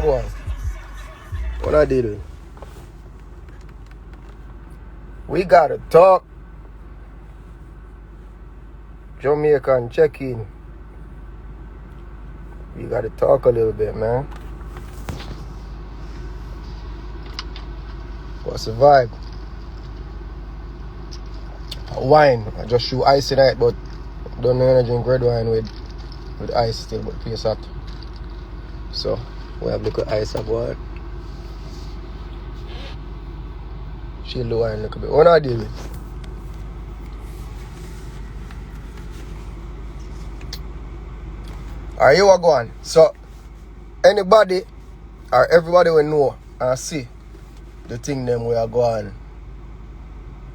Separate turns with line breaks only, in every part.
What go on? What I did? We gotta talk. Jamaican check-in. We gotta talk a little bit, man. What's the vibe? Wine. I just shoot ice tonight, but don't know how to drink red wine with ice still, but place hot. So we have a little ice up one. Chill the wine a little bit. What I deal with? Are you going? So anybody or everybody will know and see the thing them we are going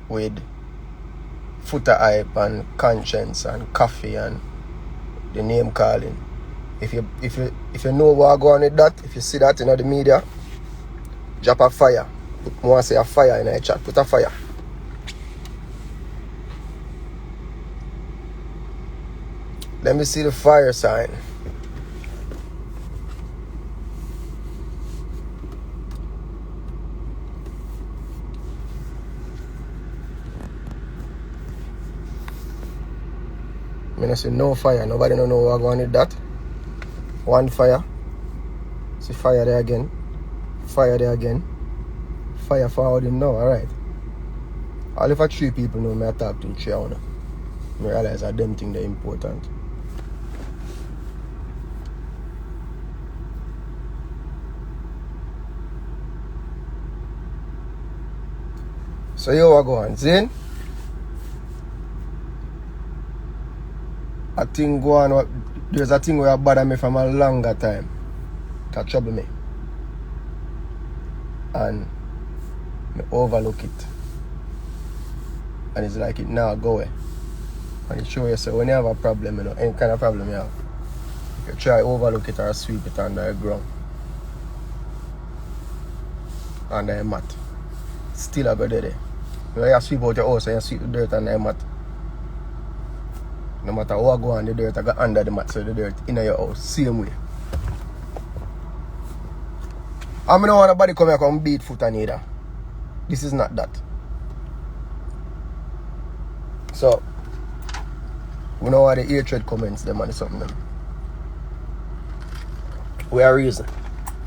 with foota hype and conscience and KOFFEE and the name calling. If you know what going with that, if you see that in the media, drop a fire. Put more say a fire in a chat. Put a fire. Let me see the fire sign. I see no fire. Nobody don't know what going with that. One fire. See fire there again. Fire there again. Fire forward now. Alright. All if 3 people know me I talk to 3 hours. I realize that them things they're important. So you are going, Zin? A thing go on, there's a thing where bother me from a longer time. That trouble me. And I overlook it. And it's like it now go away. And it shows you so when you have a problem, you know, any kind of problem you have, you try overlook it or sweep it under the ground. Under the mat. Still a go there. When you sweep out your house and you sweep the dirt under the mat. No matter what go on the dirt, I go under the mat, so the dirt in your house. Same way. I don't want nobody come here and beat foota neither. This is not that. So, we know what the hatred comments them and something them. We are reason.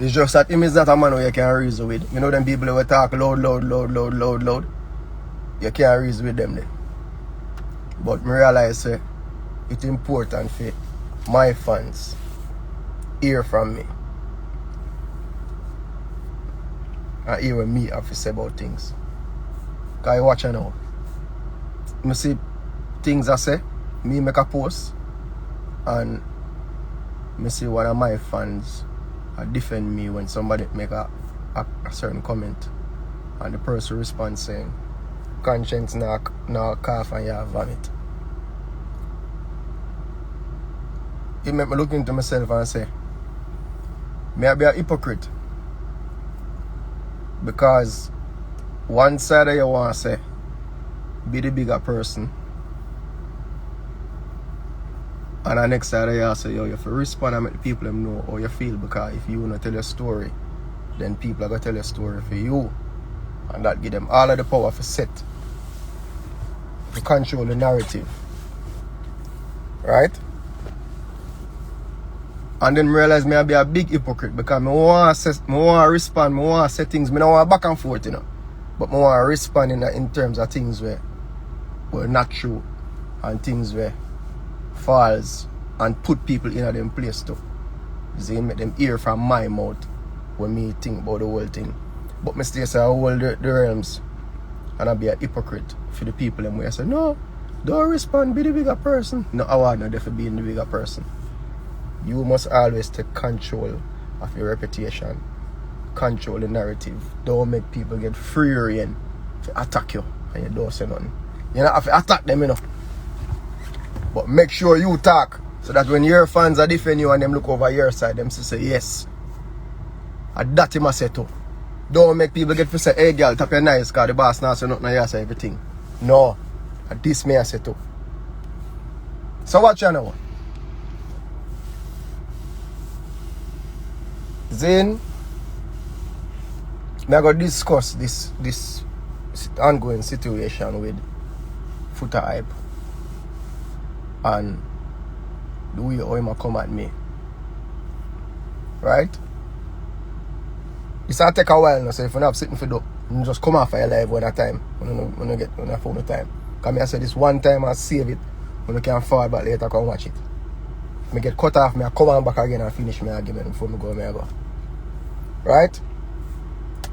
It's just that him is not a man who you can reason with. You know them people who talk loud. You can't reason with them then. But I realize it's important for my fans hear from me. And hear what me have to say about things. Because you watch now. I see things I say, me make a post, and I see one of my fans defend me when somebody make a certain comment. And the person responds saying, conscience now cough and you have vomit. It make me look into myself and say, may I be a hypocrite? Because one side of you want to say, be the bigger person. And the next side of you say, yo, you have to respond and make the people them know how you feel. Because if you want to tell your story, then people are going to tell your story for you. And that give them all of the power for set. To control the narrative. Right? And then I realize I be a big hypocrite because I want to respond, I want to say things, I don't want back and forth, you know. But I want to respond in terms of things where not true and things where false and put people in them place too. They make them hear from my mouth when me think about the whole thing. But I stay say I hold the realms and I be a hypocrite for the people them where I say, no, don't respond, be the bigger person. No, I want not for being the bigger person. You must always take control of your reputation. Control the narrative. Don't make people get free rein to attack you and you don't say nothing. You don't have to attack them, you know. But make sure you talk so that when your fans are defending you and them look over your side, them say yes. And that you must say too. Don't make people get to say, hey girl, tap your nice because the boss now say nothing and you say everything. No. And this may I say too. So watch you now. Zin me I go discuss this ongoing situation with Foota Hype and the way how him come at me. Right? It's gonna take a while now, so if you're not sitting for do, you just come off your live one at a time when you phone the time. Because I say this one time I save it, when you can forward back later come watch it. I get cut off, I come on back again and finish my argument before I go. Right?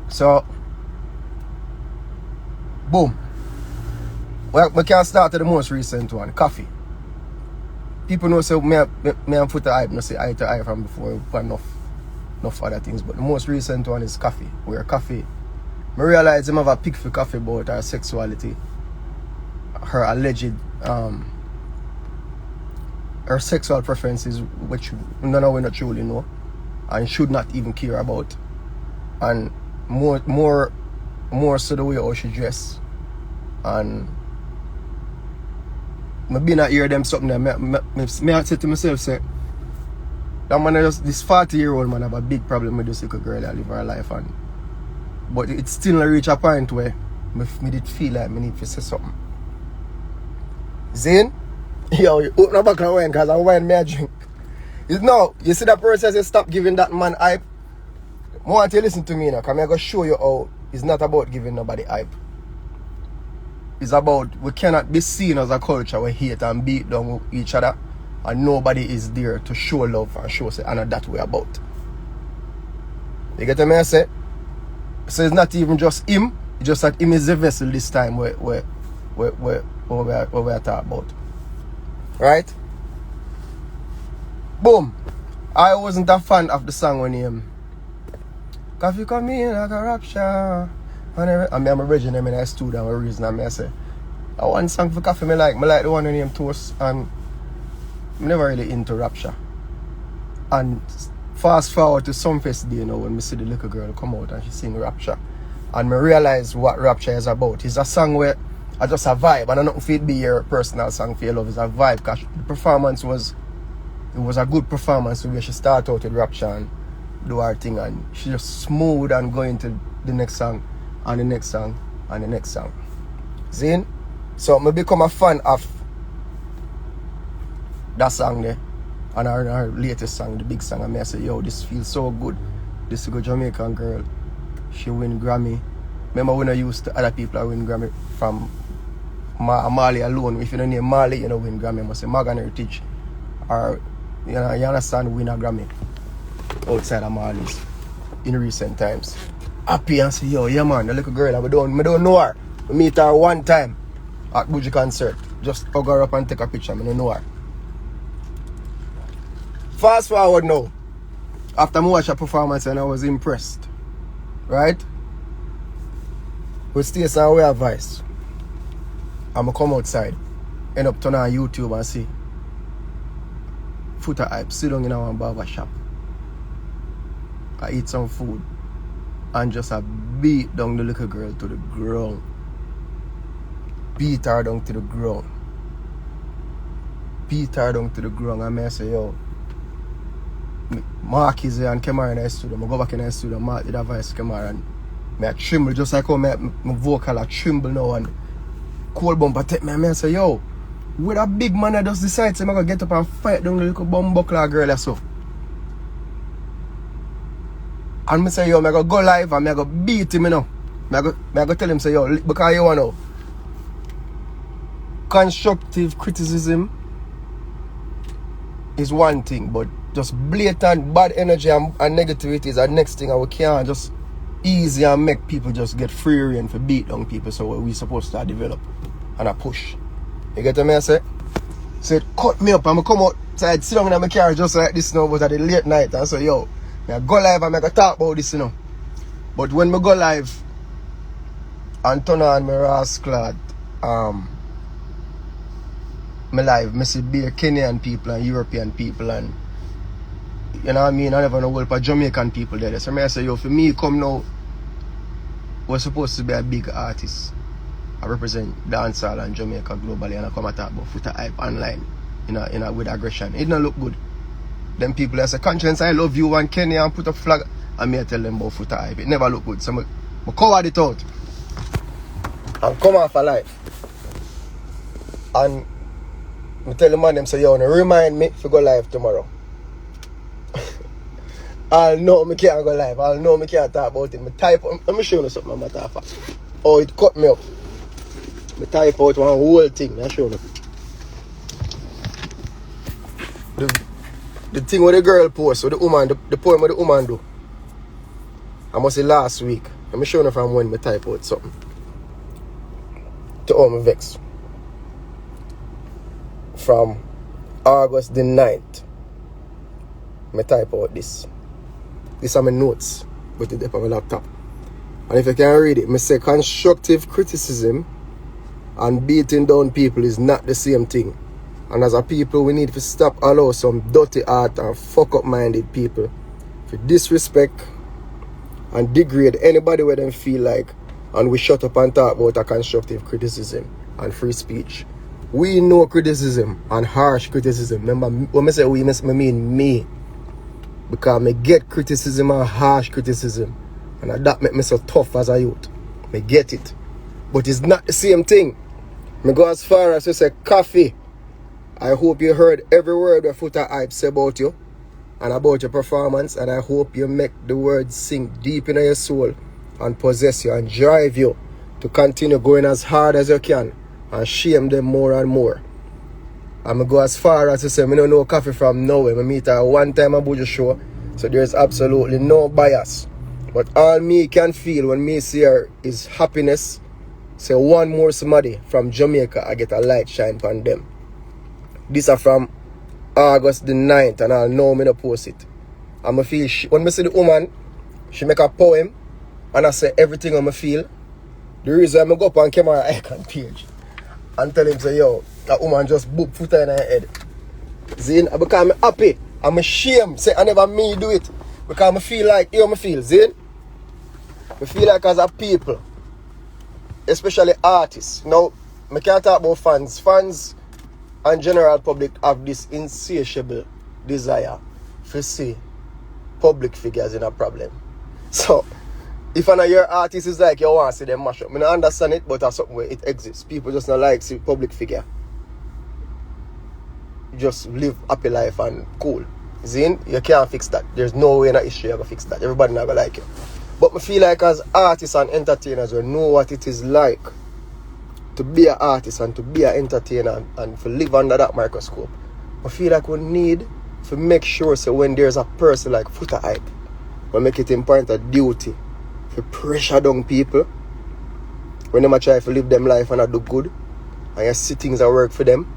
So boom. Well, we can start with the most recent one, KOFFEE. People know say me and Foota Hype no say eye to eye from before for enough other things, but the most recent one is KOFFEE. Where KOFFEE, I realize him have a pick for KOFFEE about her sexuality, her alleged her sexual preferences, which we not truly know and should not even care about, and more so the way how she dress. And I been not hear them something that me I say to myself, say that man this 40-year-old man have a big problem with this little girl that live her life, and but it still not reach a point where me did feel like me need to say something. Zane, yo, you open up back and wine, because I wine me a drink. No, you see that process, you stop giving that man hype. I want you to listen to me now, because I'm going to show you how it's not about giving nobody hype. It's about we cannot be seen as a culture we hate and beat down each other, and nobody is there to show love and show say and that way about. You get what I say? So it's not even just him, it's just that him is the vessel this time where we are talking about. Right? Boom. I wasn't a fan of the song when him KOFFEE come in like a rapture. I'm a virgin in the studio and reason I say I one song for KOFFEE I like the one named Toast, and I'm never really into rapture. And fast forward to some fest day now when I see the little girl come out and she sing rapture, and I realize what rapture is about. It's a song where I just a vibe, and I don't feel it be your personal song for your love. It's a vibe because the performance was a good performance where she started out with rapture and do her thing, and she just smooth and going to the next song and the next song and the next song. Zane? So I become a fan of that song there and her latest song, the big song, and I say, yo, this feels so good. This is a good Jamaican girl. She win Grammy. Remember when I used to other people that win Grammy from Mali alone. If you don't name Mali, you don't win Grammy. I must say Morgan Heritage or you understand win a Grammy outside of Mali's in recent times. Happy and say, yo, yeah man, the little girl, I don't know her. I meet her one time at Buji concert. Just hug her up and take a picture. I don't know her. Fast forward now. After I watched her performance and I was impressed. Right? With Stacey and Way Advice. I'm come outside. End up turn on YouTube and see Foota Hype sit down in our barber shop. I eat some food and just beat down the little girl to the ground. Beat her down to the ground. Beat her down to the ground, and I say, yo, Mark is there and Kemar in the studio. I go back in the studio, Mark did advice Kemar, and I tremble just like how my vocal I tremble now, and cold bumper take me, and I say, yo, with a big man that just decides I'm going to get up and fight down the little bum buckler girl or so. And I say, yo, I'm going to go live and I'm going to beat him, you know. I'm going to tell him, say, yo, because you want to know, constructive criticism is one thing, but just blatant bad energy and negativity is the next thing, and we can't just easy and make people just get free rein for beat down people. So we supposed to develop and a push. You get what I say? So it cut me up and I come outside, sit down in my car just like this now, but at the late night, and so yo, I go live and I go talk about this, you know. But when I go live and turn on my rascal my live, I see bare Kenyan people and European people, and you know what I mean, I never know what Jamaican people there. So I say, yo, for me come now, we're supposed to be a big artist. I represent Dancehall and Jamaica globally, and I come and talk about Foota Hype online with aggression. It don't look good. Them people that say, Conscience, I love you, and Kenya, and put a flag, and me I tell them about Foota Hype. It never look good. So I covered it out. And come off alive. And I tell the man them say, yo, remind me to go live tomorrow. I'll know me can't go live. I'll know me can't talk about it. Me type let me show you something I'm talking about. Oh, it cut me up. Me type out one whole thing. I'll show you. The thing with the girl post, with the woman, the poem with the woman do. I must say last week. Let me show you from when me type out something. To all my vex. From August the 9th. Me type out this. These are my notes. Put it up on my laptop. And if you can read it, me say constructive criticism and beating down people is not the same thing. And as a people, we need to stop allow some dirty heart and fuck up minded people to disrespect and degrade anybody where them feel like, and we shut up and talk about a constructive criticism and free speech. We know criticism and harsh criticism. Remember, when I say we, I mean me. Because I get criticism and harsh criticism. And that make me so tough as a youth. I get it. But it's not the same thing. I go as far as to say, KOFFEE, I hope you heard every word that Foota Hype say about you and about your performance, and I hope you make the words sink deep into your soul and possess you and drive you to continue going as hard as you can and shame them more and more. I'm going to go as far as to say, I don't know KOFFEE from nowhere. I meet her one time about the show, so there's absolutely no bias. But all me can feel when me see her is happiness. Say one more somebody from Jamaica, I get a light shine on them. These are from August the 9th, and I'll know me to post it. I'm feel when I see the woman, she make a poem, and I say everything I'm feel. The reason I go up on camera icon page and tell him say, yo, that woman just boop Foota in her head. Zin, I become happy. I'm ashamed. Say I never me do it. Because I feel like, you know I feel, Zin? I feel like as a people, especially artists. Now, I can't talk about fans. Fans and general public have this insatiable desire to see public figures in a problem. So, if I know your artist is like you want to see them mash up, I don't understand it, but that's something where it exists. People just don't like see public figure. Just live happy life and cool. Zin, you can't fix that. There's no way in a issue you're going to fix that. Everybody not going to like you. But I feel like as artists and entertainers, we know what it is like to be an artist and to be an entertainer and to live under that microscope. I feel like we need to make sure so when there's a person like Foota Hype, we make it important a duty to pressure down people when they try to live them life and not do good and you see things that work for them.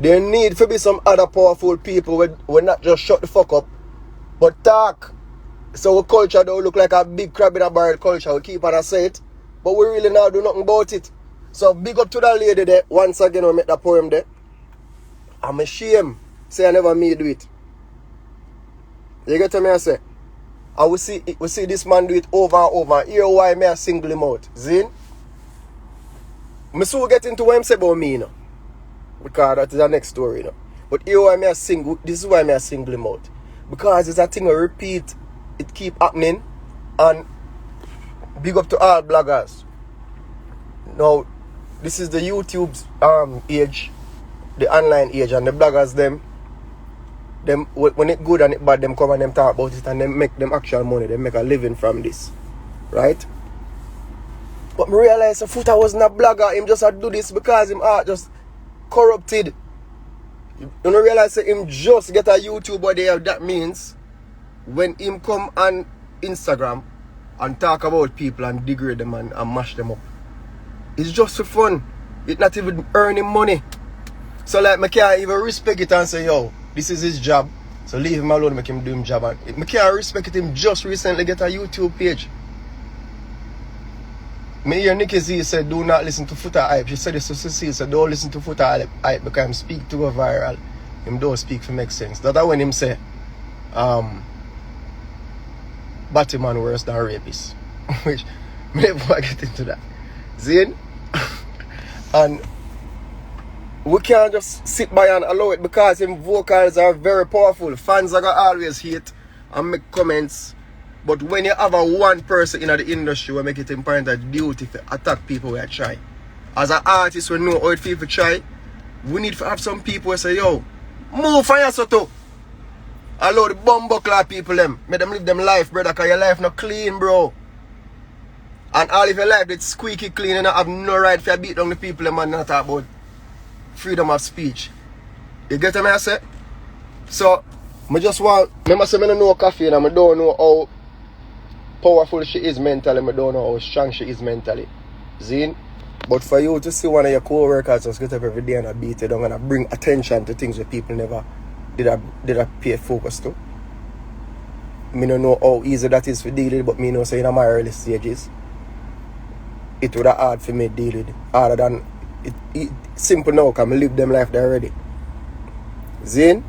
There need to be some other powerful people who not just shut the fuck up but talk. So our culture don't look like a big crab in a barrel culture. We keep on say it, but we really now do nothing about it. So big up to that lady there. Once again we make that poem there. I'm ashamed. Say I never me do it. You get to me I say? And we see this man do it over and over. Here why me I single him out. Zin? I so get into what him say about me, you know. Because that is the next story, you know. But here why me I single, this is why me I single him out. Because it's a thing I repeat, it keep happening. And big up to all bloggers. Now, this is the YouTube's age, the online age, and the bloggers them when it good and it bad, them come and them talk about it and them make them actual money, they make a living from this. Right? But me realize Foota wasn't a blogger, him just had do this because him heart just corrupted. You don't realize that him just get a YouTube or there, that means when him come on Instagram and talk about people and degrade them and mash them up, it's just for fun. It's not even earning money. So like I can't even respect it and say, yo, this is his job, so leave him alone, make him do his job. And I can't respect it, him just recently get a YouTube page. Me hear Nikki Z said, do not listen to Foota Hype. She said this to Cecile, said don't listen to Foota Hype because him speak to go viral. Him don't speak for make sense. That's when him say, Batman worse than rapist. Which, me never get into that. Zin? And we can't just sit by and allow it because him vocals are very powerful. Fans are gonna always hate and make comments But when you have a one person in the industry who make it important a duty to attack people who try. As an artist we know how it feels to try, we need to have some people who say, yo, move for yourself too. Allow the bumbuckler people them. Make them live them life, brother, because your life not clean, bro. And all of your life it's squeaky clean and you have no right to beat down the people them and not talk about freedom of speech. You get what I say? So, I just want, remember say I don't know KOFFEE and I don't know how powerful she is mentally, I don't know how strong she is mentally. Zine? But for you to see one of your co-workers just get up every day and beat it down and bring attention to things that people never did pay focus to. I don't know how easy that is to deal with, but I know say in my early stages, it would have hard for me to deal with it. Harder than it simple now because I live them life there already. Zine?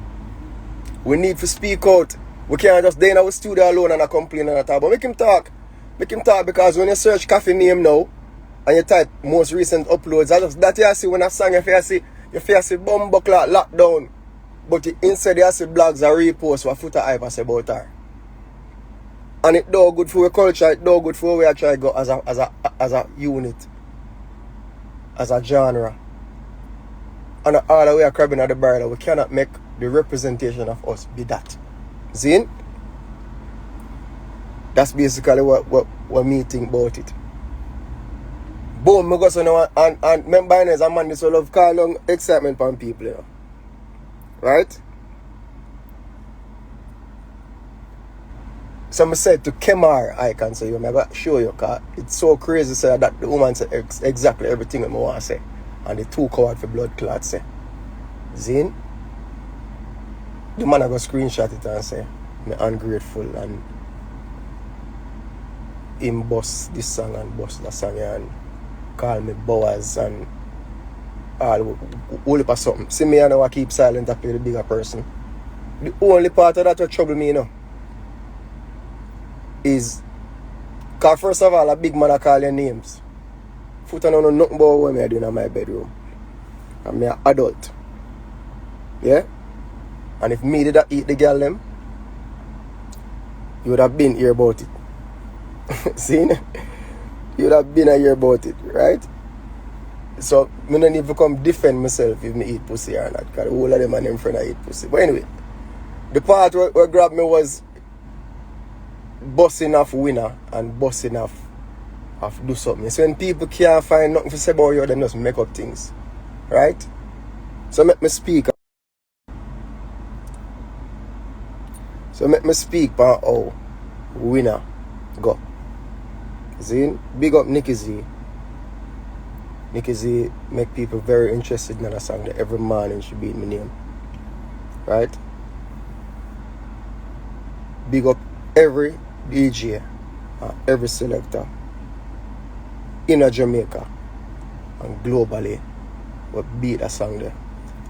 We need to speak out. We can't just stay in our studio alone and complain and talk. But make him talk. Make him talk because when you search KOFFEE name now and you type most recent uploads, that you see when I song you see bumbuckler lockdown. But instead you see blogs or reposts what foota hype say about her. And it do good for our culture, it do good for where we try to go as a unit. As a genre. And all the way are crabbing at the barrel, we cannot make the representation of us be that. Zine? That's basically what me think about it. Boom, I go so now and remember as a man this will love call on excitement from people, you know. Right? So I said to Kemar, I can say, I'm going to show you because it's so crazy say that the woman said exactly everything I want to say. And the two coward for blood clot say. Zine? The man I go screenshot it and say, I'm ungrateful and him boss this song and boss that song and call me Boaz and all heap of something. See me I know I keep silent and play the bigger person. The only part of that that trouble me, you know, is because first of all a big man I call your names. Foota don't know nothing about what I do in my bedroom. I'm an adult. Yeah? And if me did that eat the girl them, you would have been here about it. See? You would have been here about it, right? So, I don't need to come defend myself if I eat pussy or not. Because all of them are in front of eat pussy. But anyway, the part where grabbed me was busting off winner and busting off do something. So when people can't find nothing to say about you, they just make up things. Right? So let me speak. So let me speak about how winner go. See? Big up Nicky Z. Nicky Z make people very interested in a song that every morning should be in my name. Right? Big up every DJ, every selector in Jamaica and globally will beat that song there.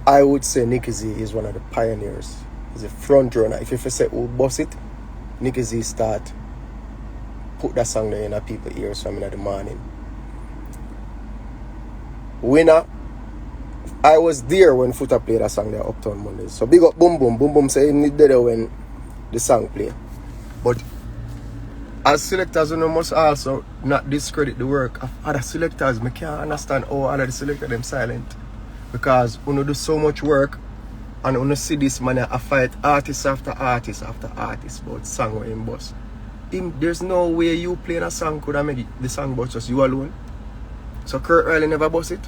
I would say Nicky Z is one of the pioneers. He's a front runner. If you say who boss it, Nicky Z start put that song there in people's ears from in the morning. Winner, I was there when Foota played that song there Uptown Mondays. So big up Boom Boom. Boom Boom say he there when the song play. But as selectors, you must also not discredit the work of other selectors. I can't understand how other selectors them silent. Because when do so much work and when you see this man I fight artist after artist after artist about song or him boss. There's no way you playing a song could have made the song but just you alone. So Kurt Riley never boss it.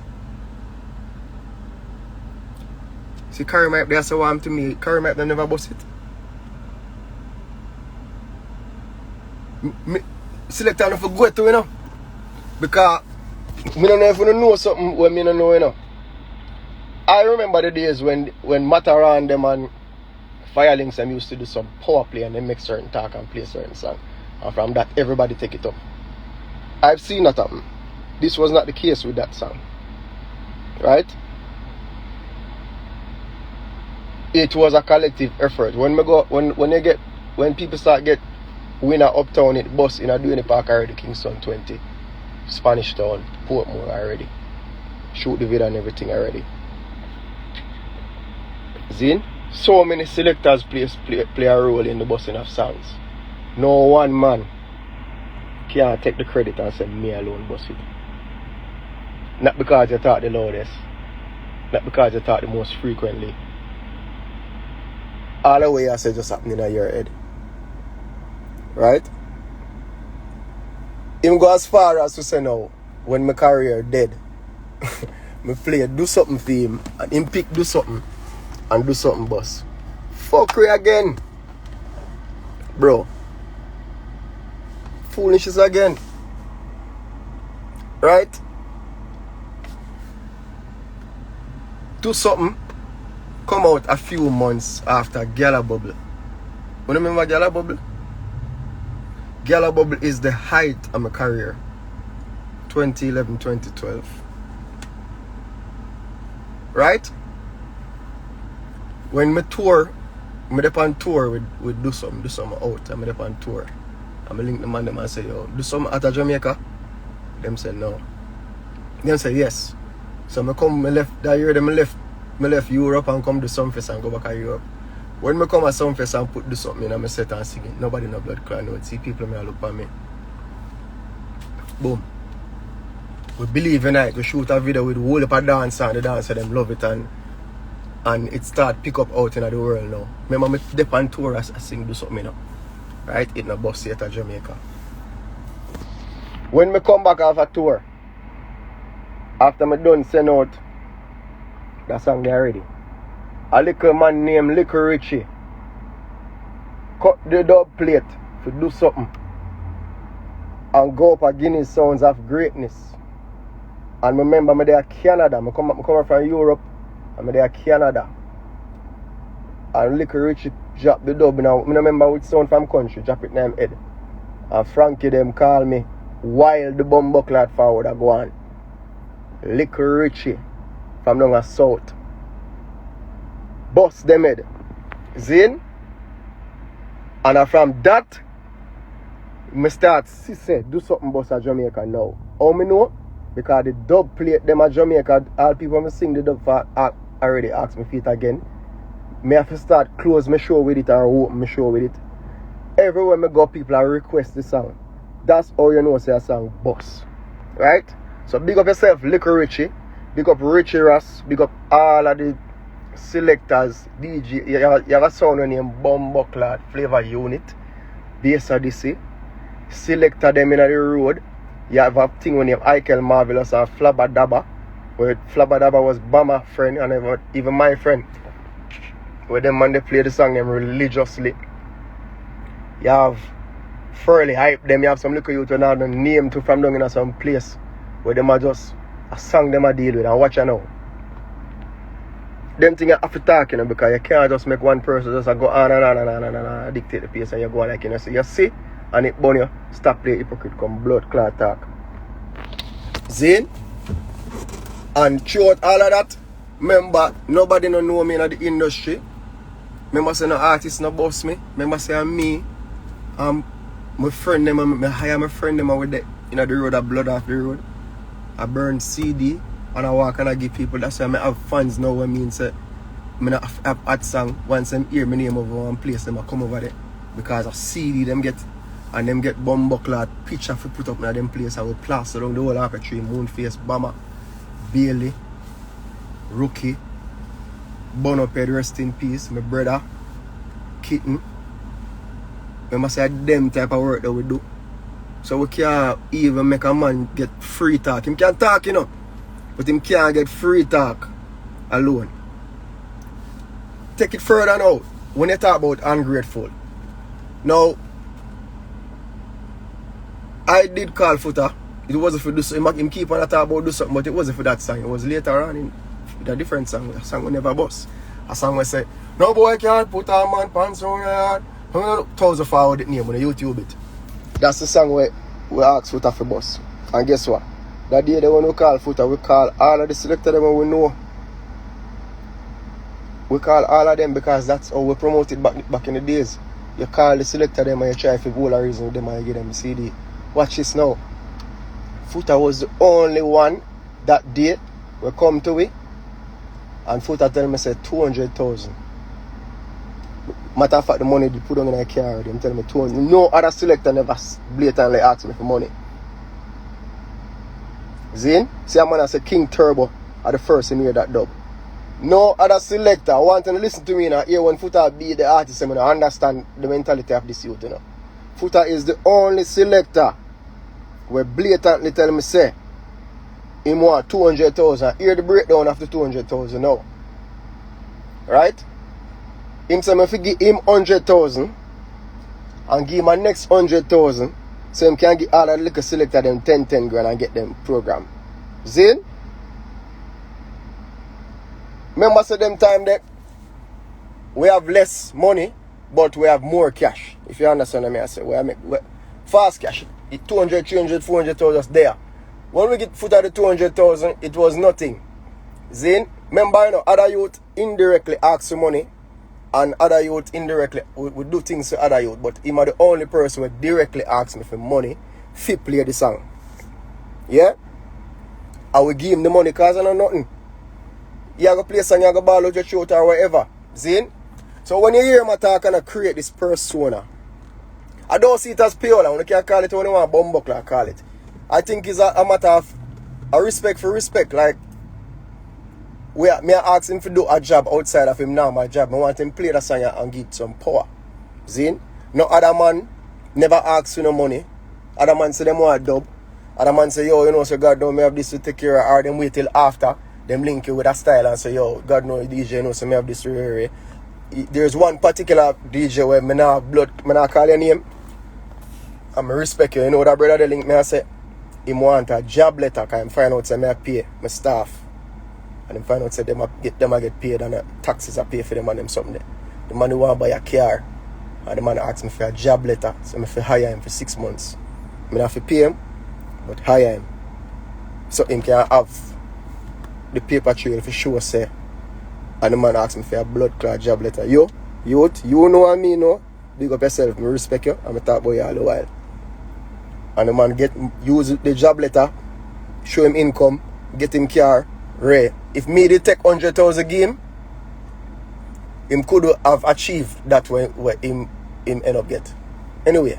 See Carrie Mike they say one to me, Carrie Mike they never boss it. Selector not for go to, you know. Because I don't know if you know something when I don't know, you know. I remember the days when Mataran them and Firelinks them used to do some power play and they make certain talk and play certain song. And from that everybody take it up. I've seen that happen. This was not the case with that song. Right? It was a collective effort. When people start get winner Uptown it bus in a doing the park already, Kingston 20, Spanish Town, Portmore already. Shoot the video and everything already. Zin? So many selectors play a role in the busing of songs. No one man can't take the credit and say me alone bust it. Not because you talk the loudest. Not because you talk the most frequently. All the way I say just happening in your head. Right? Him go as far as to say now, when my career dead, me play do something for him and him pick do something and do something boss. Fuckery again. Bro. Foolishness again. Right? Do something come out a few months after Gala Bubble. You remember Gala Bubble? Gala Bubble is the height of my career. 2011, 2012. Right? When me tour, me dey on tour with do something out. I'm dey on tour. I'm link the man them and say, yo, do something at Jamaica? Them say no. Them say yes. So me left that year, me left Europe and come to Sumfest and go back to Europe. When me come at Sumfest and put do something in, I'm set and singing. Nobody no blood clan would see people me look at me. Boom. We believe in it. We shoot a video with whole heap of dancer and the dancer them love it and it start pick up out in the world now. Remember me dep on tour as I sing do something now. Right? It no bus yet at Jamaica. When me come back off a tour, after me done send out that song there already, a little man named Little Richie cut the dub plate to do something and go up a Guinness Sounds of Greatness. And remember me there Canada. I come from Europe and me there Canada. And Little Richie drop the dub now. I remember which sound from country, drop it in them head. And Frankie them call me while the bomb buckler forward I go on. Little Richie from down the south. Bust them head. Zin. And from that, I start say do something bust at Jamaica now. How me know? Because the dub plate them at Jamaica, all people when sing the dub for already ask me for it again. Me have to start close my show with it or open my show with it. Everywhere me go, people are request the song. That's how you know say a song bust. Right? So big up yourself, Little Richie. Big up Richie Ross. Big up all of the selectors, DJ. You have a sound named Bumbuckler Flavor Unit. Bass Odyssey. Selector them in the road. You have a thing when you have Ikel Marvelous and Flabba Dabba. Where Flabba Dabba was Bama friend and even my friend. Where them man they play the song them religiously. You have Furley Hype them. You have some little youth who now name to from down in some place where them are just a song them a deal with and watch you now. Them thing you have to talk, you know, because you can't just make one person just go on and dictate the pace and you go on like, you know, so you see and it burn you, stop play hypocrite come blood clot talk. Zane? And throughout all of that, remember, nobody no know me in the industry. Remember say no artist no boss me. Remember say I'm me. My friend them, I hire my friend them with the in the road, I blood off the road. I burn CD and I walk and I give people. That's why I have fans now when me say I not have hot song. Once them hear my name over one place, them I come over there. Because a CD them get and them get Bumbuckler picture for put up in them place. I will plaster down the whole Arca Tree, Moonface, Bama, Bailey, Rookie, Bonoped, rest in peace, my brother, Kitten. Remember say them type of work that we do. So we can't even make a man get free talk. Him can talk, you know. But him can't get free talk alone. Take it further now. When you talk about ungrateful. Now, I did call Foota. It wasn't for do something. Him keep on talking about do something, but it wasn't for that song. It was later on in a different song. A song we never bust. A song we say, no boy can't put a man pants on your head. 1,000 forward it name on YouTube it. That's the song where we ask Foota for bus. And guess what? That day they when we call Foota, we call all of the selectors them we know. We call all of them because that's how we promoted back in the days. You call the selector them and you try for all a reason with them and you give them the CD. Watch this now. Foota was the only one that day we come to it and Foota tell me say 200,000. Matter of fact, the money they put on in a car, them tell me 200. No other selector never blatantly ask me for money. Zin? See, I'm gonna say King Turbo are the first in hear that dub. No other selector want to listen to me now. Here when Foota be the artist, I'm gonna understand the mentality of this youth, you know. Foota is the only selector where blatantly tell me say him want 200,000. Hear the breakdown of the 200,000 now. Right? Him say me fi give him 100,000 and give him my next 100,000 so him can get all of the little selector them 10 grand and get them program. Zin? Remember say them time that we have less money but we have more cash. If you understand what I say, fast cash. 200, 300, 400,000 just there. When we get foot at the 200,000, it was nothing. Zin? Remember, you know, other youth indirectly ask for money and other youth indirectly would do things to other youth, but him are the only person who directly asks me for money to play the song. Yeah? I will give him the money because I know nothing. You have to play a song, you have to ball out your throat or whatever. Zin? So when you hear him talk and create this persona, I don't see it as pure. When you can call it when you want bumbuckler, call it. I think it's a matter of a respect for respect. Like, me ask him to do a job outside of him now, my job. I want him to play the song and give some power. Zin? No other man never asks for no money. Other man say them want dub. Other man say, yo, you know, so God know me have this to take care of, or them wait till after. Them link you with a style and say, yo, God know DJ, you know, so me have this to There's one particular DJ where me not call your name. And I respect you. You know that brother they link me and say, him want a job letter because him find out say me pay my staff. And him find out say them get paid and the taxes are paid for them and them something there. The man who want buy a car and the man ask me for a job letter. So I have to hire him for 6 months. I don't have to pay him, but hire him. So him can have the paper trail for sure say. And the man asked me for a blood clot job letter. Yo, youth, you know what I mean, no? Big up yourself, I respect you, and I talk about you all the while. And the man use the job letter, show him income, get him car, Ray. If me did take 100,000 game, him could have achieved that where him end up get. Anyway,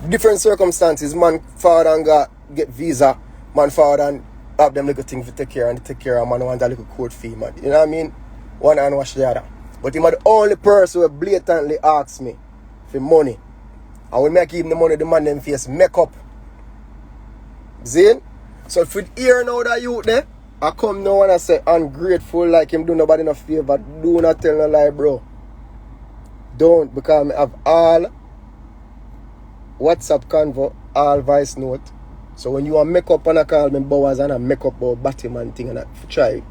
different circumstances, man forward and get visa, man forward and have them little things to take care and take care of, man want a little court fee, man. You know what I mean? One hand wash the other. But him are the only person who blatantly asks me for money. And when I give him the money, the man them face make up. Zin? So if we hear now that youth there, I come now and I say ungrateful like him do nobody no favor. Do not tell no lie, bro. Don't, because I have all WhatsApp convo, all voice note. So when you want make up and I call me Bowers and I make up about Batman thing and I try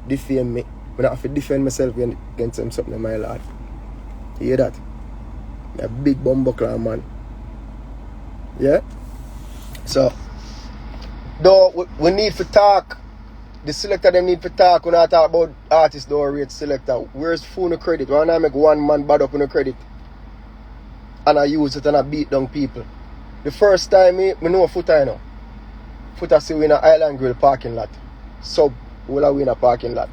defame me. I have to defend myself against him something, my lord. You hear that? A big bumbuckler, man. Yeah? So, though we need to talk, the selector them need to talk. When I talk about artists, don't rate selector. Where's phone credit? When I make one man bad up on the credit and I use it and I beat down people. The first time me know Foota, you know. Foota see we in an Island Grill parking lot. Sub, will I win a parking lot?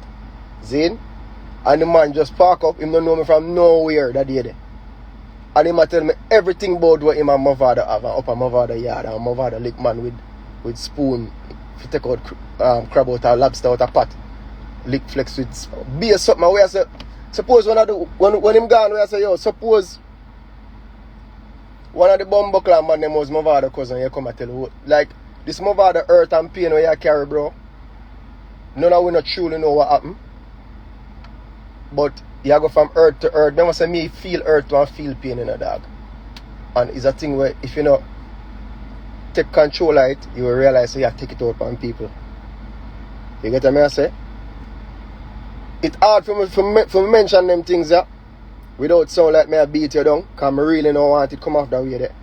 Zin? And the man just park up, him don't know me from nowhere that day. And him tell me everything about what him and my father have up at my father yard and my father lick man with spoon to take out crab out or lobster out of pot. Lick flex with beer something where I say, suppose when him gone where I say, yo, suppose one of the bumbuckler man them was my father cousin, you come and tell you like this my father hurt and pain where you carry, bro. None of we not truly know what happened. But you go from earth to earth. Never say me feel earth to and feel pain in a dog. And it's a thing where if you know take control of it, you will realize you have to take it out on people. You get what I say? It's hard for me mention them things there without sound like me I beat you down. Because I really don't want it to come off that way there.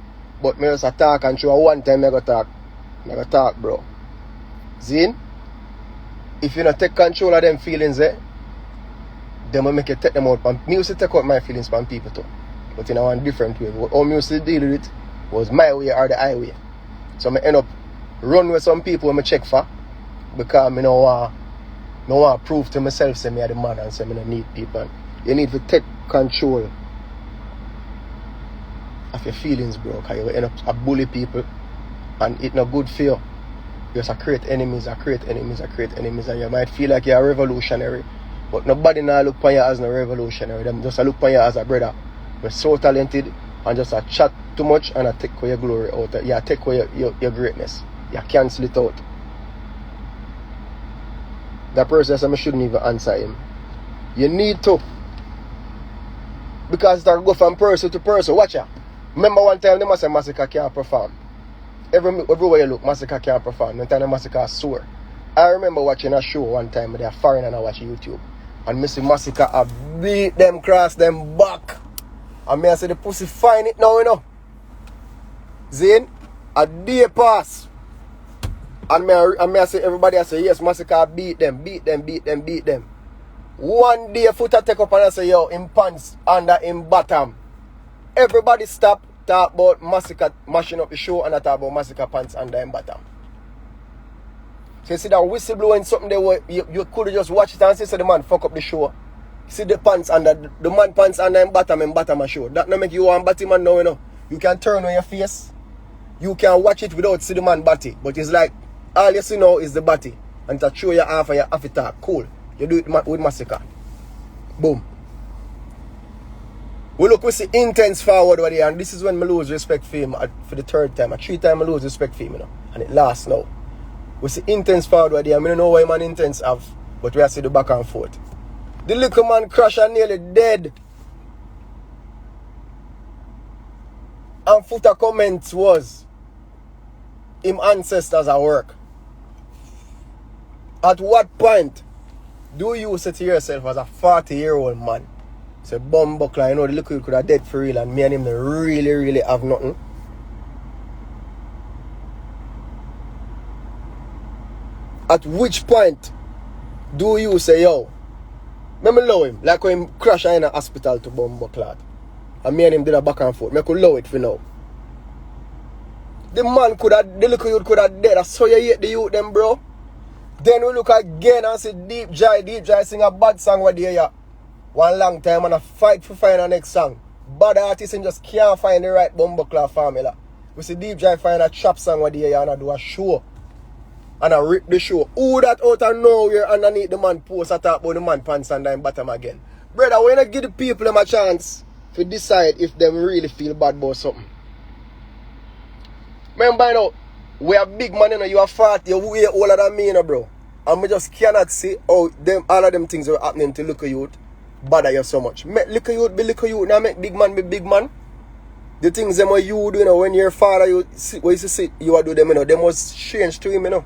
But me just talk and show one time I go talk. I go talk, bro. Zin? If you don't take control of them feelings there, then I make you take them out. Me used to take out my feelings from people too. But in a one different way. How me used to deal with it was my way or the highway. So I end up run with some people when I check for. Because I don't want to prove to myself say I am the man and say I don't need people. You need to take control of your feelings, bro, because you will end up a bully people, and it's not good for you. You just create enemies, and you might feel like you're a revolutionary, but nobody now look upon you as a revolutionary. Them just look upon you as a brother. You're so talented, and just a chat too much, and I take away your glory out. You take away your greatness. You cancel it out. That person says I shouldn't even answer him. You need to. Because it'll go from person to person. Watch ya. Remember one time they must say Masicka can't perform. Everywhere you look, Masicka can't perform. One time the Masicka is sore. I remember watching a show one time, they're foreign and I watch YouTube. And Missy Masicka I beat them, cross them back. And me I say the pussy fine it now, you know. Zane, a day pass. And me I say everybody I say yes, Masicka beat them. One day foota take up and I say yo, him pants under him bottom. Everybody stop, talk about Masicka mashing up the show, and I talk about Masicka pants under him bottom. So you see that whistle blowing something there where you could have just watch it and say so the man fuck up the show. See the pants under the man pants under him bottom a show. That no make you one body man now, you know. You can turn on your face. You can watch it without see the man body. But it's like all you see now is the body. And to show you half and you have it talk. Cool. You do it with Masicka. Boom. We see intense forward over there, and this is when I lose respect for him for the third time. 3 times I lose respect for him, you know. And it lasts now. We see intense forward over there. I don't know why man intense have, but we have see the back and forth. The little man crash and nearly dead. And foota comments was him ancestors at work. At what point do you say to yourself as a 40-year-old man, say bumbuckler, you know the little you could have dead for real and me and him really have nothing? At which point do you say, yo, let me love him, like when him crash in a hospital to bumbuckler. And me and him did a back and forth. Me could love it for now. The man could have, the little youth could have dead. I saw you hate the youth them, bro. Then we look again and see Deep Jai sing a bad song with the one long time and I fight for find the next song. Bad artists and just can't find the right bumbuckler formula. We see Deep Jai find a trap song with the and I do a show. And I rip the show. Who that out of nowhere underneath the man post I talk about the man pants and then bottom again. Brother, when I give the people them a chance to decide if them really feel bad about something. Remember you know, we are big man, you know, you are 40, you're way older than me, you know, bro. And we just cannot see how all of them things are happening to little youth bother you so much. Make little youth be little youth, now make big man be big man. The things them what you do, you know, when your father you see, what you see you are do them, you know, them was strange to him, you know.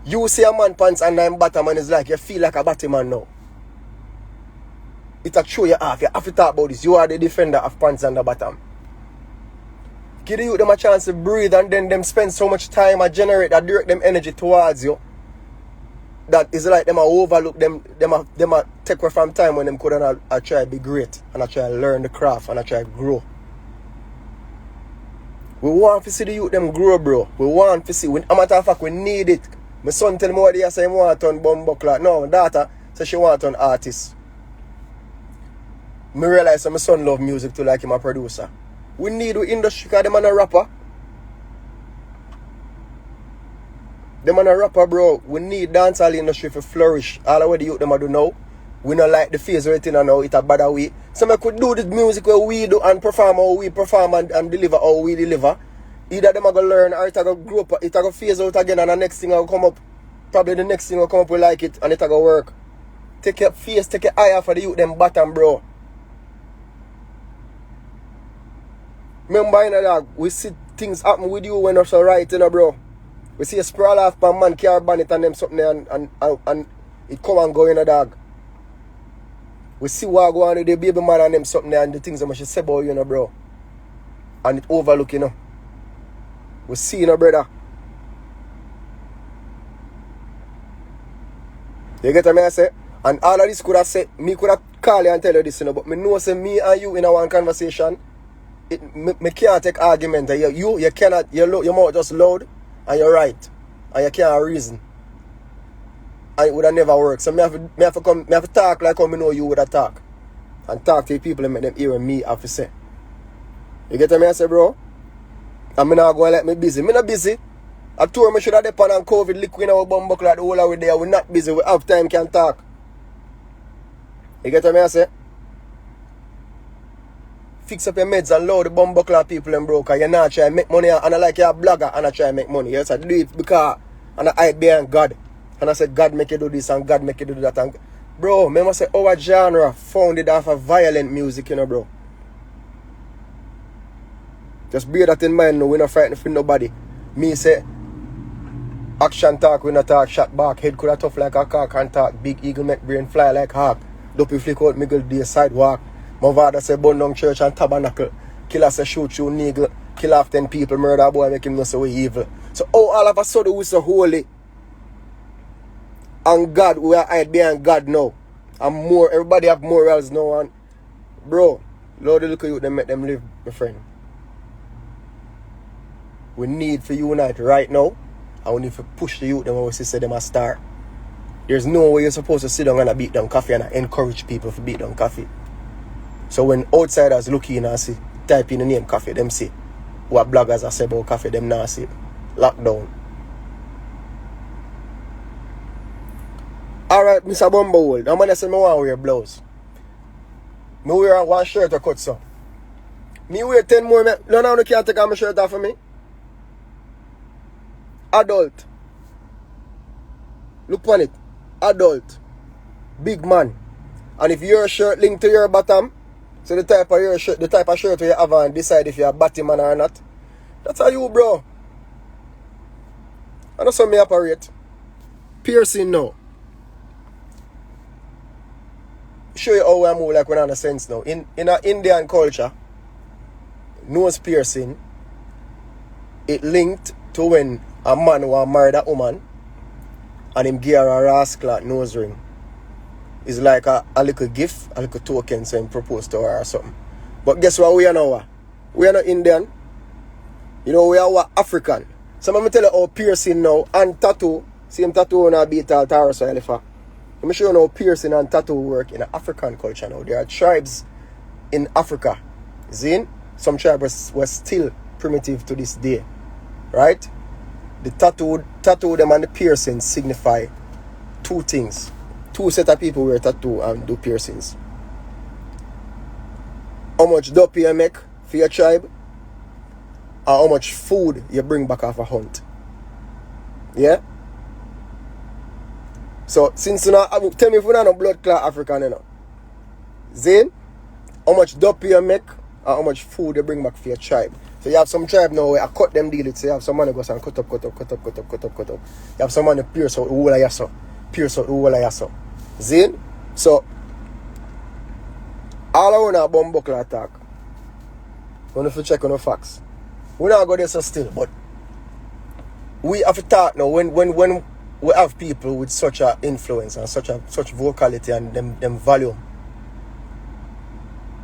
You see a man pants and I'm bottom and it's like you feel like a bottom man now. It'll show you off. You have to talk about this. You are the defender of pants and the bottom. Give the youth them a chance to breathe and then them spend so much time and generate and direct them energy towards you. That is like them a overlook them a take away from time when them could and I try to be great and I try to learn the craft and I try to grow. We want to see the youth them grow, bro. We want to see. A matter of fact, we need it. My son tell me what they say he want to turn bumbuckler. No, my daughter says she want to turn artist. I realize that my son love music too, like him a producer. We need the industry because them man a rapper. Them man a rapper, bro. We need dancehall industry to flourish. All the way the youth them a do now. We not like the phase right now. It's a bad way. So I could do this music where we do and perform how we perform and deliver how we deliver. Either them are going to learn or it's going to grow up, it's going to phase out again and the next thing will come up. Probably the next thing will come up, we like it and it's going to work. Take your face, take your eye off for the youth them bottom, bro. Remember, you know, dog, we see things happen with you when you're so right, you know, bro. We see a sprawl off per man, car bonnet and them something there and it come and go, you know, dog. We see what go on with the baby man and them something there and the things that I should say about you, know, bro. And it overlook, you know. We see, you know, brother. You get what I say? And all of this could have said, me could have called you and tell you this, you know, but me know say me and you in a one conversation, me can't take argument. You cannot, your mouth just loud and you're right. And you can't reason. And it would have never worked. So me have to talk like how me know you would have talk. and talk to the people and make them hear what me have to say. You get what I say, bro? And me not going to let me busy. Me not busy. I told me should have depend on COVID liquid in our bum buckle the whole of the day. We're not busy. We have time, can talk. You get what I say? Fix up your meds and load the bum buckle people and bro, because you're not trying to make money and I like you're a blogger and I try to make money. Yes, I do it because and I hide behind God. And I said God make you do this and God make you do that. And bro, remember say our genre founded off of violent music, you know, bro. Just bear that in mind, no, we're not frightened for nobody. Me say action talk, we not talk shot back. Head could have tough like a cock and talk. Big eagle make brain fly like hawk. Dopey flick out middle day sidewalk. My father say burn down church and tabernacle. Killer say shoot you niggle. Kill off 10 people. Murder boy make him know so we evil. So all of a sudden we so holy. And God, we are hide behind God now. And more, everybody have morals now. And bro, Lord look at you, them make them live, my friend. We need to unite right now. And we need to push the youth them when we say them a star. There's no way you're supposed to sit down and beat down coffee and encourage people to beat down coffee. So when outsiders look in and see, type in the name coffee, them see what bloggers are say about coffee, them now see. Lockdown. Alright, Mr. Bumblewood, I'm gonna say I want to wear blouse. I wear one shirt or cut so. Me wear 10 more, no, you can't take my shirt off of me. Adult. Look on it. Adult. Big man. And if your shirt linked to your bottom, so the type of your shirt, the type of shirt you have and decide if you're a batty man or not. That's how you, bro. I know how me operate. Piercing now. Show you how I move like when I have a sense now. In an Indian culture, nose piercing, it linked to when a man who married a woman and him give her a rascal nose ring. It's like a little gift, a little token, so him propose to her or something. But guess what we are now? We are not Indian. You know, we are African. So I'm tell you how piercing now and tattoo, same tattoo on a beat all Taurus or Elephant. Let me show you how piercing and tattoo work in African culture now. There are tribes in Africa. See? Some tribes were still primitive to this day. Right? The tattoo them and the piercing signify two things. Two set of people wear tattoo and do piercings. How much dope you make for your tribe and how much food you bring back off a hunt. Yeah? So since you know, tell me if you're not a blood clot African, you know. Zane, how much dope you make and how much food you bring back for your tribe. So you have some tribe now where I cut them deal it. So you have some man who goes and cut up. You have some man who pierce out the whole of your so. Pierce out the whole of your so. Zane? So, all I want to bomb buckle attack. We have to check on the facts. We not go there so still, but we have to talk now when we have people with such an influence and such vocality and them volume.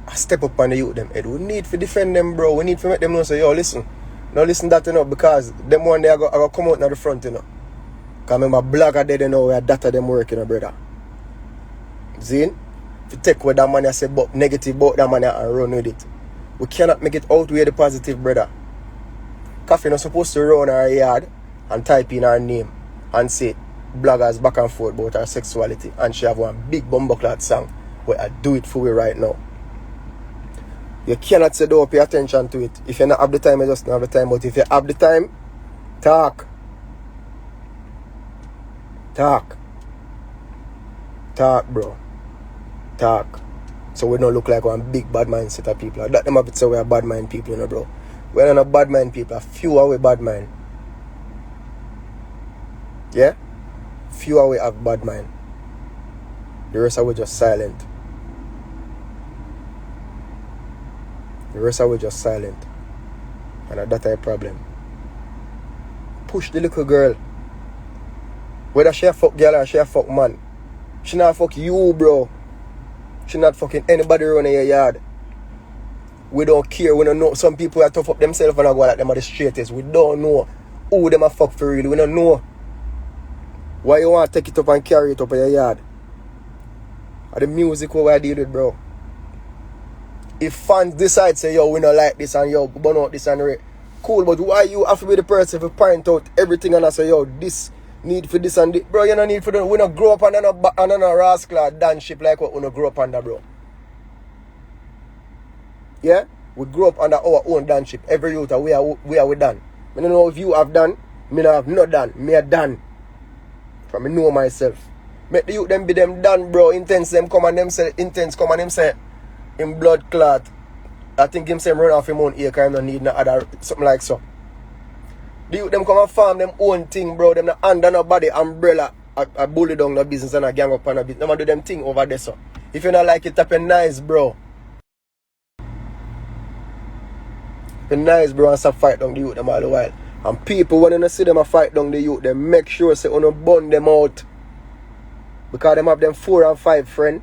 I step up on the youth them head. We need to defend them, bro. We need to make them know say, yo, listen. No listen that, you know, because them one day I go come out in the front, you know. Because remember blogger dead, you know, where data them work, you know, brother. Zine, if you take what that money I say but negative about that money and run with it. We cannot make it outweigh the positive, brother. KOFFEE not supposed to run our yard and type in our name and say bloggers back and forth about our sexuality and she have one big bumbleclad song where I do it for we right now. You cannot say don't pay attention to it. If you not have the time, you just don't have the time. But if you have the time, talk. Talk. Talk, bro. Talk. So we don't look like one big bad mind set of people. That them have it say we are bad mind people, you know, bro. We're not bad mind people. A few are we bad mind. Yeah? Few are we have bad mind. The rest are we just silent. The rest are we just silent. And that's a problem. Push the little girl. Whether she a fuck girl or she a fuck man. She not fuck you, bro. She not fucking anybody around in your yard. We don't care. We don't know. Some people are tough up themselves and I go like them are the straightest. We don't know who them a fuck for real. We don't know. Why you want to take it up and carry it up in your yard? Or the music what I deal with, bro. If fans decide say yo we not like this and yo burn out this and that, cool, but why you have to be the person to point out everything and I say yo this need for this and this? Bro, you don't need for them. We not grow up under no rascal dance ship like what we not grow up under, bro. Yeah? We grew up under our own dance ship. Every youth we are done. I don't know if you have done, me not have not done. Me are done. From me know myself. Make the youth them be them done, bro. Intence them come and them say intence come and them say in blood clot. I think him say run off him own ear because him don't need no other something like so. The youth them come and farm them own thing, bro. Them not under nobody umbrella. I bully down the business and I gang up on a business. Them do them thing over there, so. If you not like it, tap nice, bro. Be nice, bro, and stop fight down the youth them all the while. And people, when you see them a fight down the youth, they make sure say you burn them out. Because them have them 4 and 5 friend.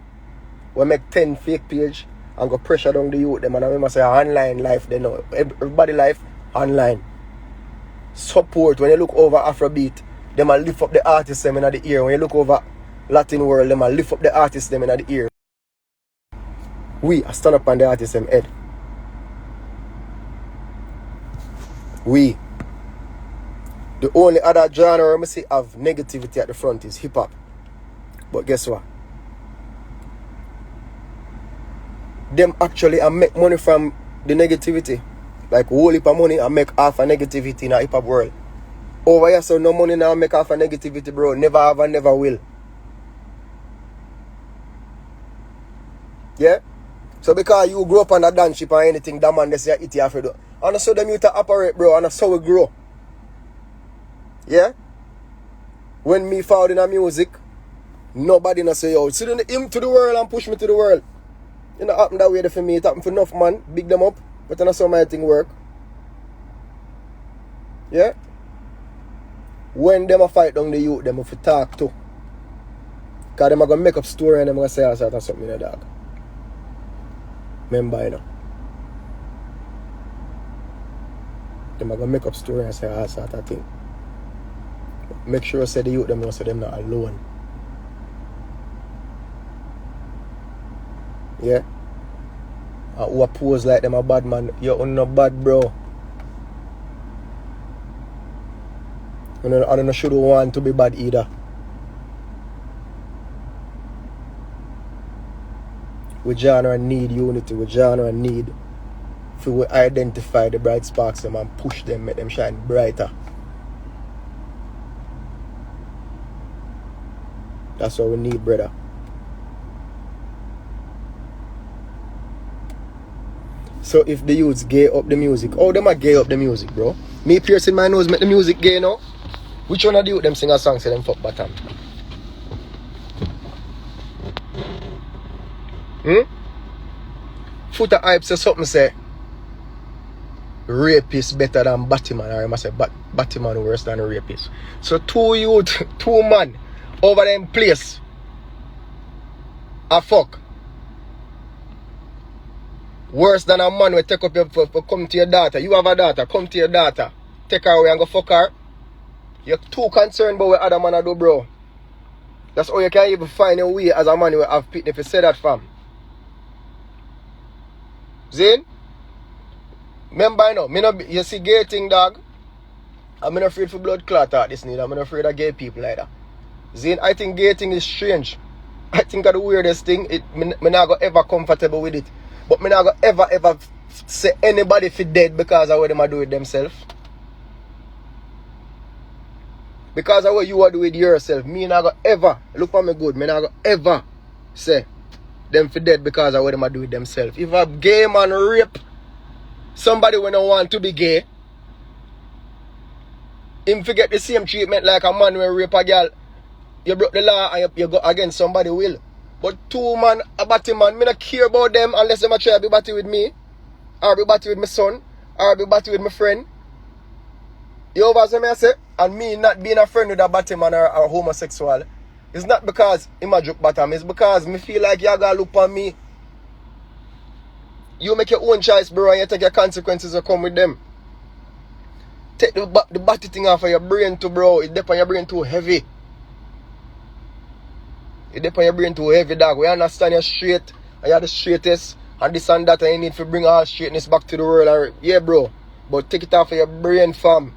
We make 10 fake page and go pressure down the youth them. And I remember say online life, they know. Everybody life, online. Support, when you look over Afrobeat, them will lift up the artists them in the ear. When you look over Latin world, them will lift up the artists them in the ear. We are stand up on the artists them head. We. The only other genre I see have negativity at the front is hip hop. But guess what? Them actually make money from the negativity. Like whole heap of money and make half a negativity in a hip hop world. Over here, so no money now make half a negativity, bro. Never have and never will. Yeah? So because you grow up on a dance ship or anything, that man they say it you have to do. And so them you to operate, bro, and that's how we grow. Yeah? When me found in a music, nobody no say, yo, send him to the world and push me to the world. It not happen that way for me. It happen for enough man. Big them up. But that's how my thing work. Yeah? When them a fight down the youth, them have to talk to. Because them are going to make up story and them going to say all sort of something in the dog. Remember, you know. Them are going to make up story and say all sort of thing. Make sure I say the youth them know so them not alone. Yeah? Who pose like them a bad man. You're not bad, bro. I don't should want to be bad either. We genre need unity. We genre need to identify the bright sparks them and push them, make them shine brighter. That's what we need, brother. So if the youths gay up the music, oh, them a gay up the music, bro. Me piercing my nose make the music gay now. Which one of the youth them sing a song say them fuck bottom? Foota hype say something say rapist better than Batman, or I must say Batman worse than a rapist. So two man over them place a fuck worse than a man will take up your come to your daughter. You have a daughter, come to your daughter, take her away and go fuck her. You're too concerned about what other man do, bro. That's all you can even find a way as a man who have pity if you say that, fam. Zane? Remember, you know, you see gay thing, dog. I'm not afraid for blood clot at this need. I'm not afraid of gay people like that. Zane, I think gay thing is strange. I think of the weirdest thing. Me not go ever comfortable with it. But me not go ever say anybody fi dead because of what them do with themselves. Because of what you are do with yourself. Me not go ever, look for me good, me not go ever say them fi dead because of what them do with themselves. If a gay man rape somebody when don't want to be gay, him forget the same treatment like a man when rape a girl. You broke the law and you go against somebody will. But two man, a batty man, me not care about them unless them a try to be batty with me. Or be batty with my son. Or be batty with my friend. You overstand me I say? And me not being a friend with a batty man or homosexual. It's not because him a joke bottom. It's because me feel like you gotta look on me. You make your own choice, bro, and you take your consequences that come with them. Take the batty thing off of your brain too, bro. It depends on your brain too heavy. It depends on your brain too heavy, dog. We understand you're straight, and you're the straightest, and this and that, and you need to bring all straightness back to the world. And, yeah, bro. But take it off of your brain, fam.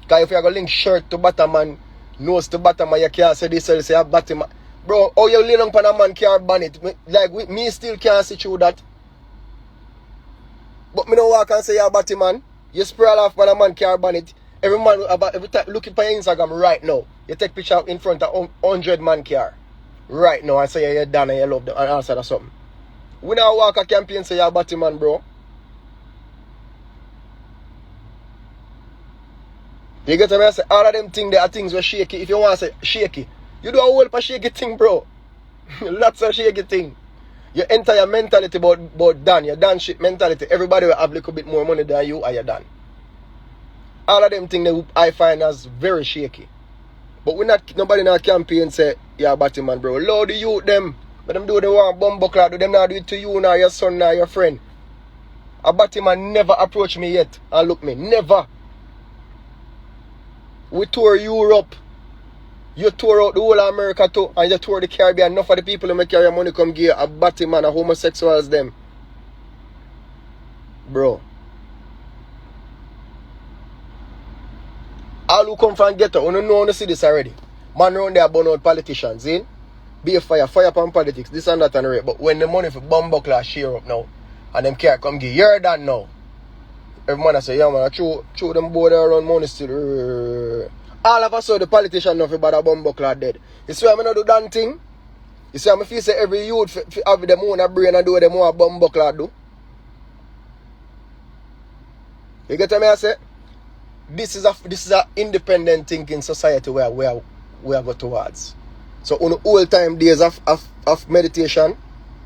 Because if you going to link shirt to bottom and nose to bottom, and you can't say this, or you say a bottom. Bro, how you lean on a man can't ban it? Like, me still can't see through that. But me don't walk and say you're a bottom man. You sprawl off when a man can't ban it. Every man, every time, look at your Instagram right now. You take picture in front of 100 man car. Right now, and say you're done and you love them and answer or something. We now walk a campaign and say you're a bottom man, bro. You get me? I say all of them things, there are things were shaky. If you want to say shaky, you do a whole for shaky thing, bro. Lots of shaky thing. You enter your mentality about done, your done shit mentality. Everybody will have a little bit more money than you and you're done. All of them things that I find as very shaky. But we not nobody in our campaign say, yeah, Batty man, bro. Lord the youth them. But them do the one bumbuckler, do them not do it to you nor your son nor your friend. A Batty man never approached me yet and look me. Never. We tour Europe. You tour out the whole of America too, and you tour the Caribbean. Enough of the people who make carry money come give a Batty man, a homosexuals them. Bro. All who come from ghetto, you know to see this already. Man around there burn out politicians, eh? Be a fire upon politics, this and that and right. But when the money for bumbuckler share up now, and them can't come give, you're done now. Every man I say, yeah man, I throw them board around money still. All of a sudden, the politician know about a bumbuckler dead. You see why I not do that thing? You see how I feel say every youth have them own brain and do them what a bumbuckler do? You get what I say? This is a independent thinking society where we are go towards. So on the old time days of meditation,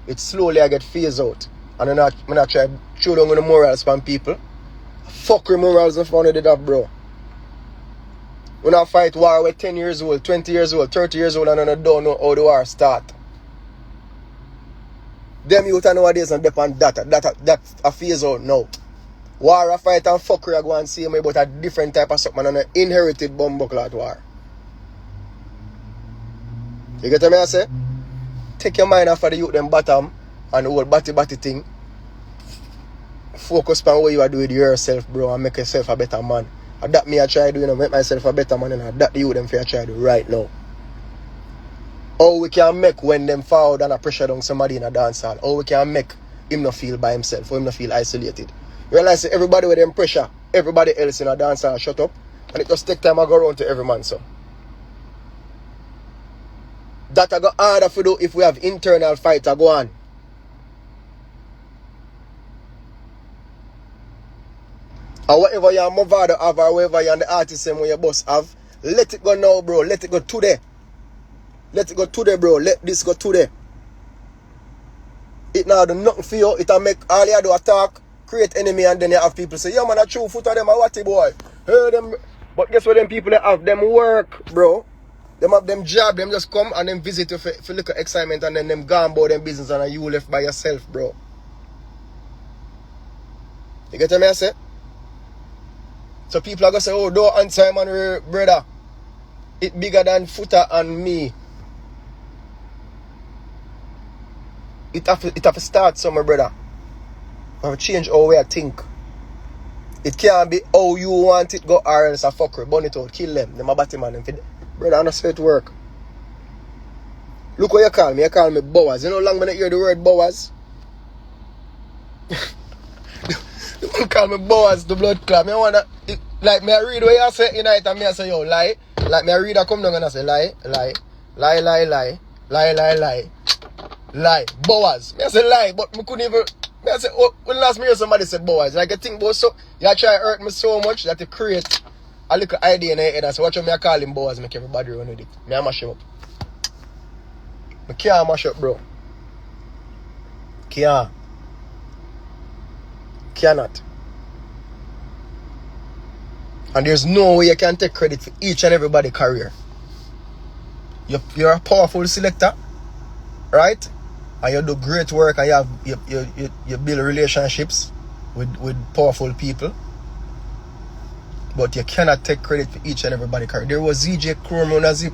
it slowly I get phased out. And I'm not try to show down the morals from people. Fuck your morals in front of that, bro. We not fight war with 10 years old, 20 years old, 30 years old, and I don't know how the war start. Them youth nowadays and depend that a phase out now. War a fight and fuckery I go and see me about a different type of something and an inherited bumbuckler war. You get what I say? Take your mind off of the youth them bottom and the whole batty thing. Focus on what you are doing yourself, bro, and make yourself a better man. And that me I try to do, make myself a better man, and that the youth them for I try to do right now. How we can make when them forward and a pressure down somebody in a dance hall. How we can make him not feel by himself, or him not feel isolated. Realize that everybody with them pressure, everybody else in a dance hall shut up, and it just take time I go around to every man, so. That I go harder for do if we have internal fight I go on. Or whatever your Movado have or whatever you and the artist when your boss have, let it go now, bro. Let it go today. Let it go today, bro. Let this go today. It now do nothing for you. It'll make all you do attack, create enemy, and then you have people say, yeah man, I true foot of them, I watty boy. Hey, them. But guess what them people that have them work, bro. Them have them job, them just come and then visit you for little excitement and then them gone about them business and you left by yourself, bro. You get what I say? So people are going to say, oh, don't answer man, brother. It bigger than foota and me. It have to start somewhere, brother. We have to change how we think. It can't be how you want it go or else a fucker. Burn it out, kill them. Them a batty man. Brother, I don't say it work. Look what you call me. You call me Boaz. You know how long when I hear the word Boaz? You call me Boaz, the blood clot. Me wanna, like me I read what you say tonight and me I say yo lie. Like me I read I come down and I say lie. Lie. Boaz. Me I say lie, but me couldn't even. Me I say oh, when last me hear somebody say Boaz, like you think about so you try to hurt me so much that you create a little idea in your head and so watch me I call him Boaz, make everybody run with it. Me I mash him up. Me can't mash up, bro. Cannot. And there's no way you can take credit for each and everybody's career. You're a powerful selector, right? And you do great work and you build relationships with powerful people. But you cannot take credit for each and everybody's career. There was ZJ Chrome on a zip,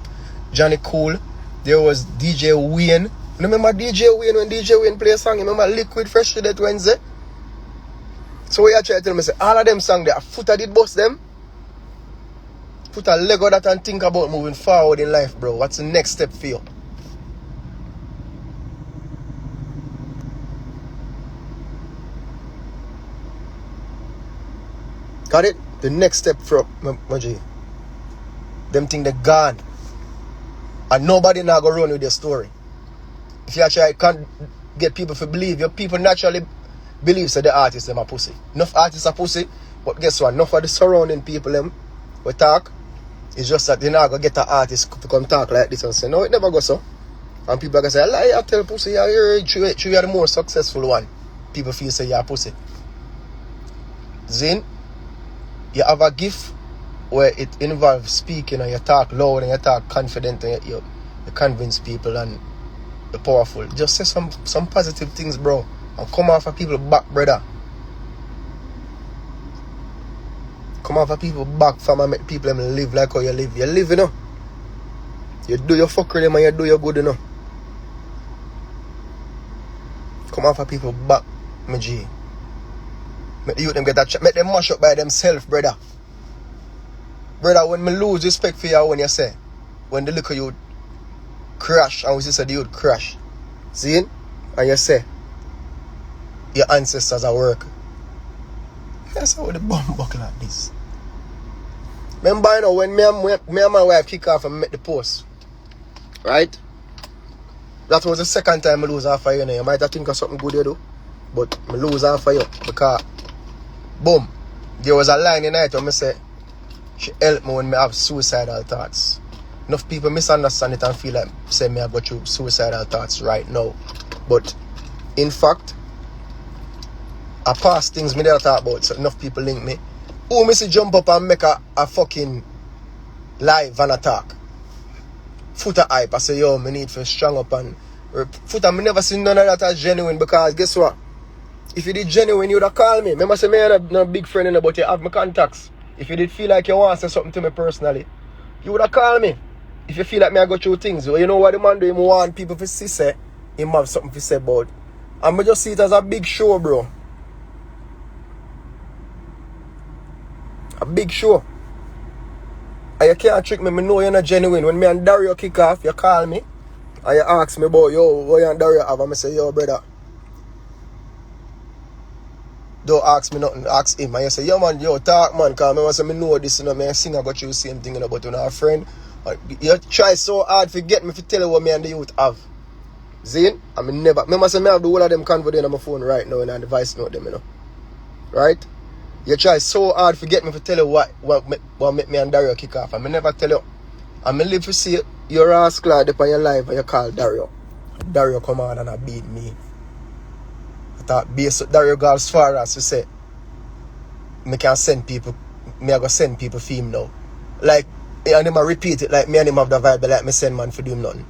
Johnny Cool. There was DJ Wayne. Remember DJ Wayne when DJ Wayne play a song? You remember Liquid Fresh to that Wednesday? So what you try to tell me? Say, all of them songs there, Foota did bust them? Foota Lego that and think about moving forward in life, bro. What's the next step for you? Got it? The next step for my G. Them think they're gone. And nobody now go run with their story. If you actually can't get people to believe, your people naturally believe that the artists them are pussy. Enough artists are pussy, but guess what? Enough of the surrounding people them we talk. It's just that they not gonna get an artist to come talk like this and say, no, it never goes so. And people are gonna say, I lie, I tell pussy, you are the more successful one. People feel say you're pussy. Zin, you have a gift where it involves speaking and you talk loud and you talk confident and you convince people and you're powerful. Just say some positive things, bro, and come off of people's back, brother. Come off of people's back from and make people live like how you live. You live, you know. You do your fuckery and you do your good, you know. Come off of people's back, my G. Make the youth them get that make them mash up by themselves, brother. Brother, when me lose respect for you when you say, when the little youth crash, and we say the youth crash, see it? And you say, your ancestors are work. That's how the bomb buckle like this. Remember, you know, when me and my wife kick off and make the post, right? That was the second time I lose half of you. You might have think of something good you do, but I lose half of you because, boom, there was a line in it where I say, she helped me when I have suicidal thoughts. Enough people misunderstand it and feel like say me I go through suicidal thoughts right now. But in fact, I past things me never talk about, so enough people link me. Who me see jump up and make a fucking live and attack? Foota hype. I say, yo, me need to strong up and Foota, me never seen none of that as genuine because guess what? If you did genuine, you would have called me. Remember say me and a big friend in but you have my contacts. If you did feel like you want to say something to me personally, you would have called me. If you feel like me I go through things, you know what the man do, him want people to see say, him have something to say about. And I just see it as a big show, bro. A big show. And you can't trick me, I know you're not genuine. When me and Dario kick off, you call me and you ask me about, yo, what you and Dario have? And I say, yo, brother, don't ask me nothing, ask him. And you say, yo man, yo, talk man, because I say, I know this, you know, I sing, I got you the same thing, you know, but when I'm a friend, you try so hard to get me to tell you what me and the youth have. Zane, I mean never, I say, I have the whole of them converting on my phone right now and on the voice note them, you know. Right? You try so hard to get me to tell you what make me and Dario kick off. I never tell you. I live to see your rascal upon your life and you call Dario. Dario come on and I beat me. I thought Dario go as far as to say me can send people, me I go send people for him now. Like, and him I repeat it like me and him have the vibe like me send man for do him nothing.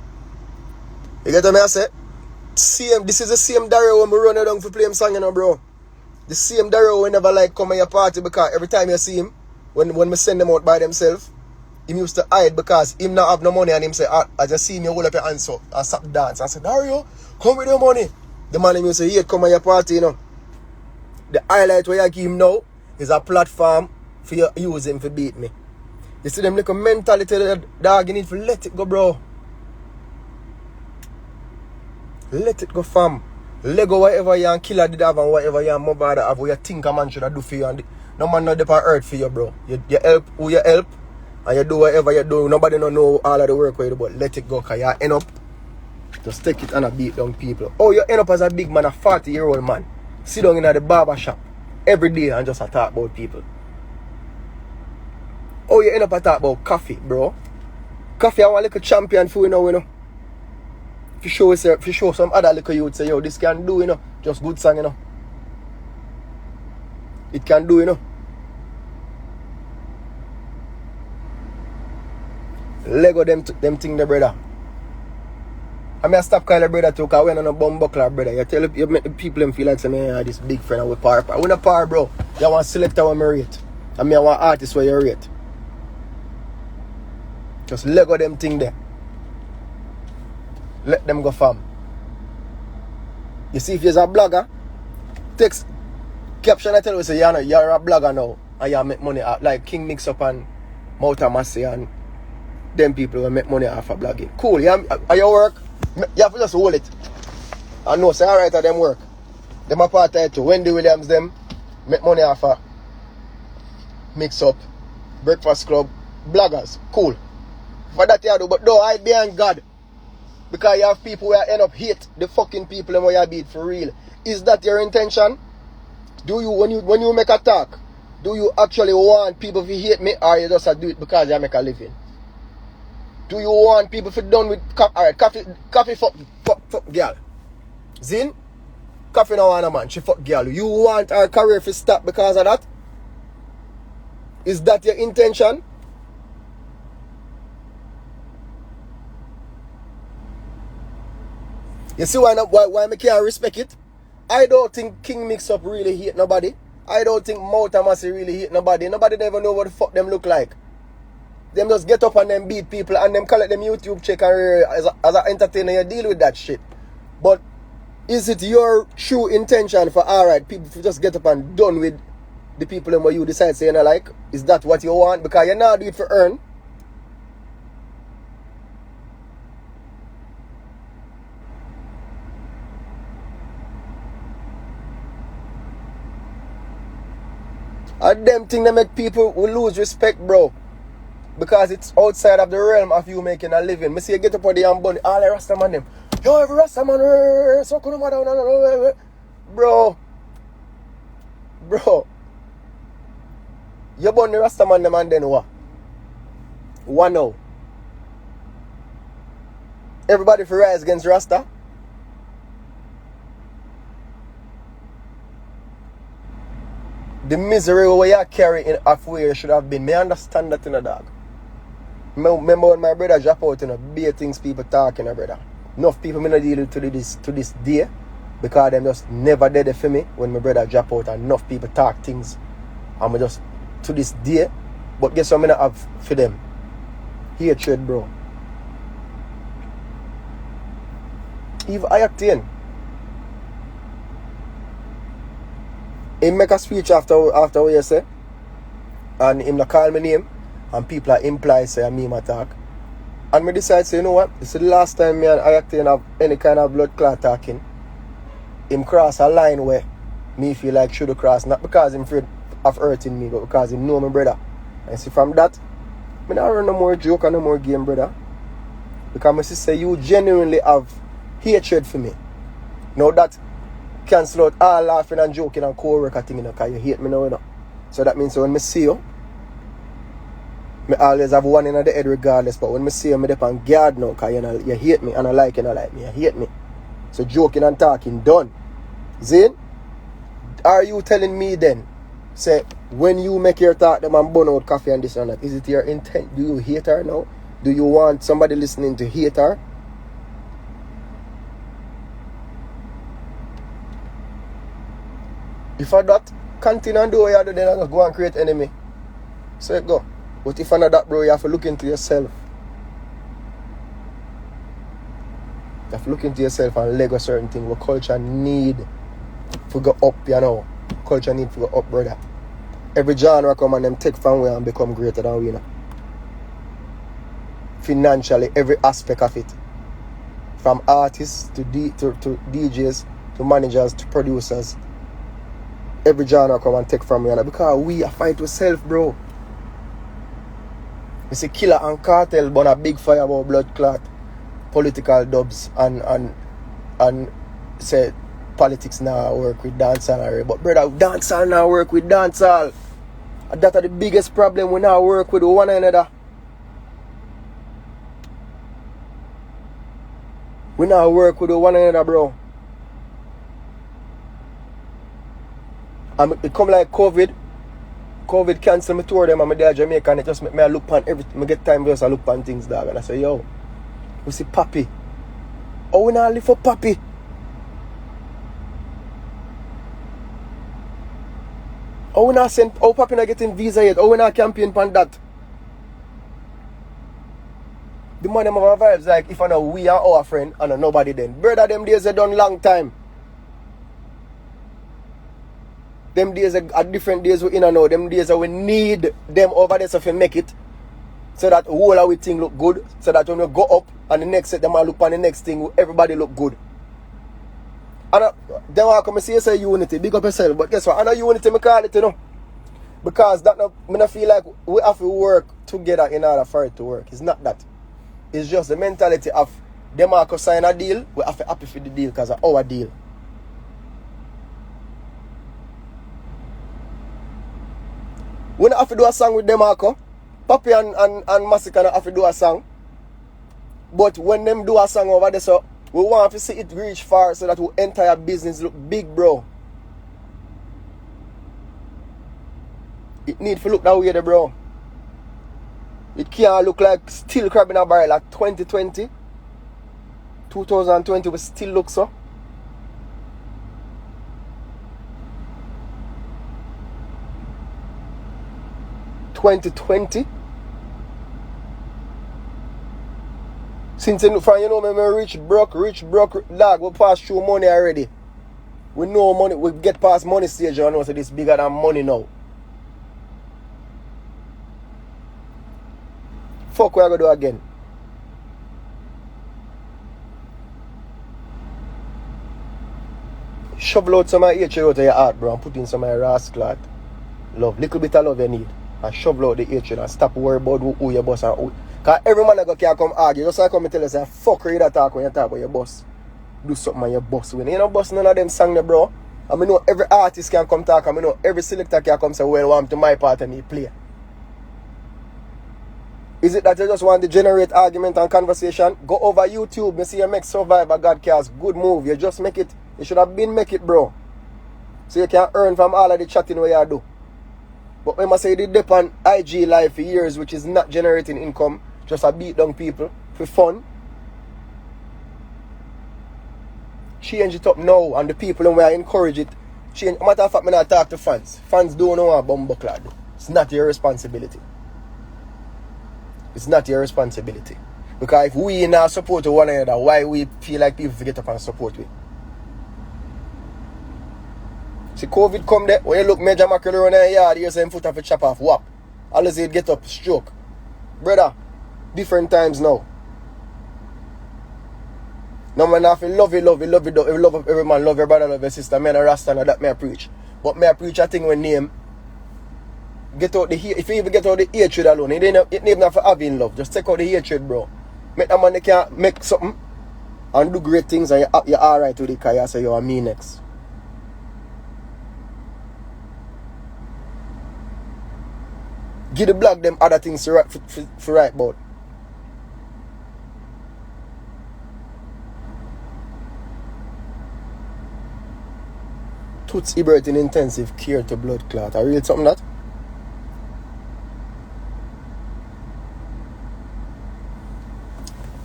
You get what I say? This is the same Dario when we run it down for play him song, you know, bro. The same Dario will never like come at your party because every time you see him, when we send them out by themselves, he used to hide because him not have no money and him say, I just see him, you hold up your hands up and stop dance. I said, Dario, come with your money. The man him used to hate come at your party, you know. The highlight where you give him now is a platform for you use him to beat me. You see them little mentality, the dog, you need to let it go, bro. Let it go, fam. Lego whatever you and killer did have and whatever you and mother have, what you think a man should have do for you. And no man not on earth for you, bro. You help who you help and you do whatever you do. Nobody don't know all of the work with you, but let it go because you end up just take it and a beat down people. Oh, you end up as a big man, a 40-year-old man. Sit down in the barber shop every day and just talk about people. Oh, you end up talk about KOFFEE, bro. KOFFEE I want like a champion for you now, you know. If you show some other little youth say, yo, this can do, you know. Just good song, you know. It can do, you know. Lego them thing the brother. I mean I stop calling the brother too because we're not a bum buckler, brother. You make the people them feel like say me this big friend and we par. We're not par, bro. You want selector where me rate. I mean I want artists where you rate. Just Lego them thing there. Let them go, fam. You see, if you're a blogger, text caption I tell you say you're a blogger now and you make money out like King Mix Up and Mouta Massey and them people will make money off of blogging. Cool, yeah. Are your work? You have to just hold it. I know, say alright at them work. Them a part of it too. Wendy Williams them make money off of Mix Up, Breakfast Club, bloggers. Cool. For that you do, but don't hide behind God. Because you have people who end up hate the fucking people and where you beat for real. Is that your intention? Do you when you make a talk, do you actually want people to hate me or you just do it because you make a living? Do you want people to done with alright, coffee fuck girl. Zin? Coffee no want a man, she fuck girl. You want her career to stop because of that? Is that your intention? You see why I can't respect it? I don't think King Mix Up really hate nobody. I don't think Mouta Massey really hate nobody. Nobody never know what the fuck them look like. Them just get up and them beat people and them collect them YouTube check and as an entertainer you deal with that shit. But is it your true intention for alright people to just get up and done with the people them where you decide say you know like? Is that what you want? Because you not do it for earn. And them thing that make people will lose respect, bro. Because it's outside of the realm of you making a living. Me see you get up on the and bunny, all the Rasta man them. Yo, every Rasta man, so come on, bro. You burn the Rasta man them and then what? What now? Everybody for rise against Rasta? The misery where you carry in of where you should have been. Me understand that in a dog. Remember when my brother drop out in a bare things people talking, brother. Enough people me not deal with to this day because them just never did it for me when my brother drop out and enough people talk things. I'm just to this day. But guess what I have for them? Hatred, bro. If I acting. He make a speech after what you say. And him not call my name. And people are imply say me attack. And me decide say, you know what? This is the last time me and I acting have any kind of blood clot talking. Him cross a line where me feel like should cross. Not because him afraid of hurting me, but because he know my brother. And see from that, me not run no more joke and no more game, brother. Because my sister, you genuinely have hatred for me. Now that cancel out all laughing and joking and co-worker thing, you know, because you hate me now, you know. So that means when I see you, I always have one in the head regardless, but when I see you, I'm on guard now, because you hate me and I like you, and I like me, you hate me. So joking and talking, done. Zane, are you telling me then, say, when you make your talk, them and burn out coffee and this and that, is it your intent? Do you hate her now? Do you want somebody listening to hate her? If I that, continue and do what you do, then I just go and create enemy. So it go. But if I not that, bro, you have to look into yourself. You have to look into yourself and leg a certain thing what culture need to go up, you know. Culture need to go up, brother. Every genre come and them take from where and become greater than we, you know. Financially, every aspect of it. From artists to DJs, to managers, to producers. Every genre come and take from me, you know, because we are fight with self, bro. You see Killer and Cartel burn a big fire about blood clot, political dubs and say politics now work with dancehall. But brother, dancehall now work with dancehall. And that's the biggest problem we now work with one another. We now work with one another, bro. And it come like COVID. COVID cancel me tour them and I'm there in Jamaica and it just make me look on everything. I get time just to look on things, dog. And I say, yo, we see Papi. Oh, we not live for Papi. Oh, we not send, oh, Papi not getting visa yet. Oh, we not campaign on that. The man them have vibes like if I know we are our friend and nobody then. Brother them days they done long time. Them days are different days we in and out. Them days that we need them over there so if we make it. So that whole of we thing look good. So that when we go up and the next set them all look on the next thing, everybody look good. And then I come and say unity, big up yourself. But guess what? I know unity me call it, you know. Because that no, me not feel like we have to work together in order for it to work. It's not that. It's just the mentality of DeMarco sign a deal, we have to happy for the deal because of our deal. We don't have to do a song with DeMarco. Papi and Masicka have to do a song. But when them do a song over there, so we want to see it reach far so that our entire business look big, bro. It need to look that way, bro. It can't look like still crab in a barrel like 2020. 2020 we still look so. Since from you know me rich broke dog, we pass through money already. We know money, we get past money stage and know so this bigger than money now. Fuck what I gonna do again. Shovel out some of hatred out of your heart, bro, and put in some of your rascal love. Little bit of love you need. And shovel out the hatred and stop worrying about who your boss and who. Because every man that can come argue. Just like come and tell you, say, fuck you that talk when you talk about your boss. Do something on your boss. When you know boss none of them sang there, bro. I mean, know every artist can come talk. I mean, know every selector can come say, well, I'm to my part and me play. Is it that you just want to generate argument and conversation? Go over YouTube. Me see you make Survivor Godcast. Good move. You just make it. You should have been make it, bro. So you can earn from all of the chatting where you do. But when I say they dip on IG live for years, which is not generating income, just a beat down people for fun. Change it up now, and the people who encourage it. Change. Matter of fact, I not talk to fans. Fans don't know what bumbuckler do. It's not your responsibility. It's not your responsibility. Because if we not support one another, why we feel like people forget up and support we? See, COVID come there, when you look major mackerel around the yard, you say him foot off a chop off, whap. Unless he'd get up, stroke. Brother, different times now. No man have to love it, love every man, love your brother, love your sister. Me and a Rasta, and that may I preach. But may I preach a thing when name. Get out the hate. If you even get out the hatred alone, it ain't even have to have in love. Just take out the hatred, bro. Make a man that can make something and do great things and you're alright with it because you say you're me next. Give the black them other things to write about. Toots Ibert in intensive care to blood clot. I read something that?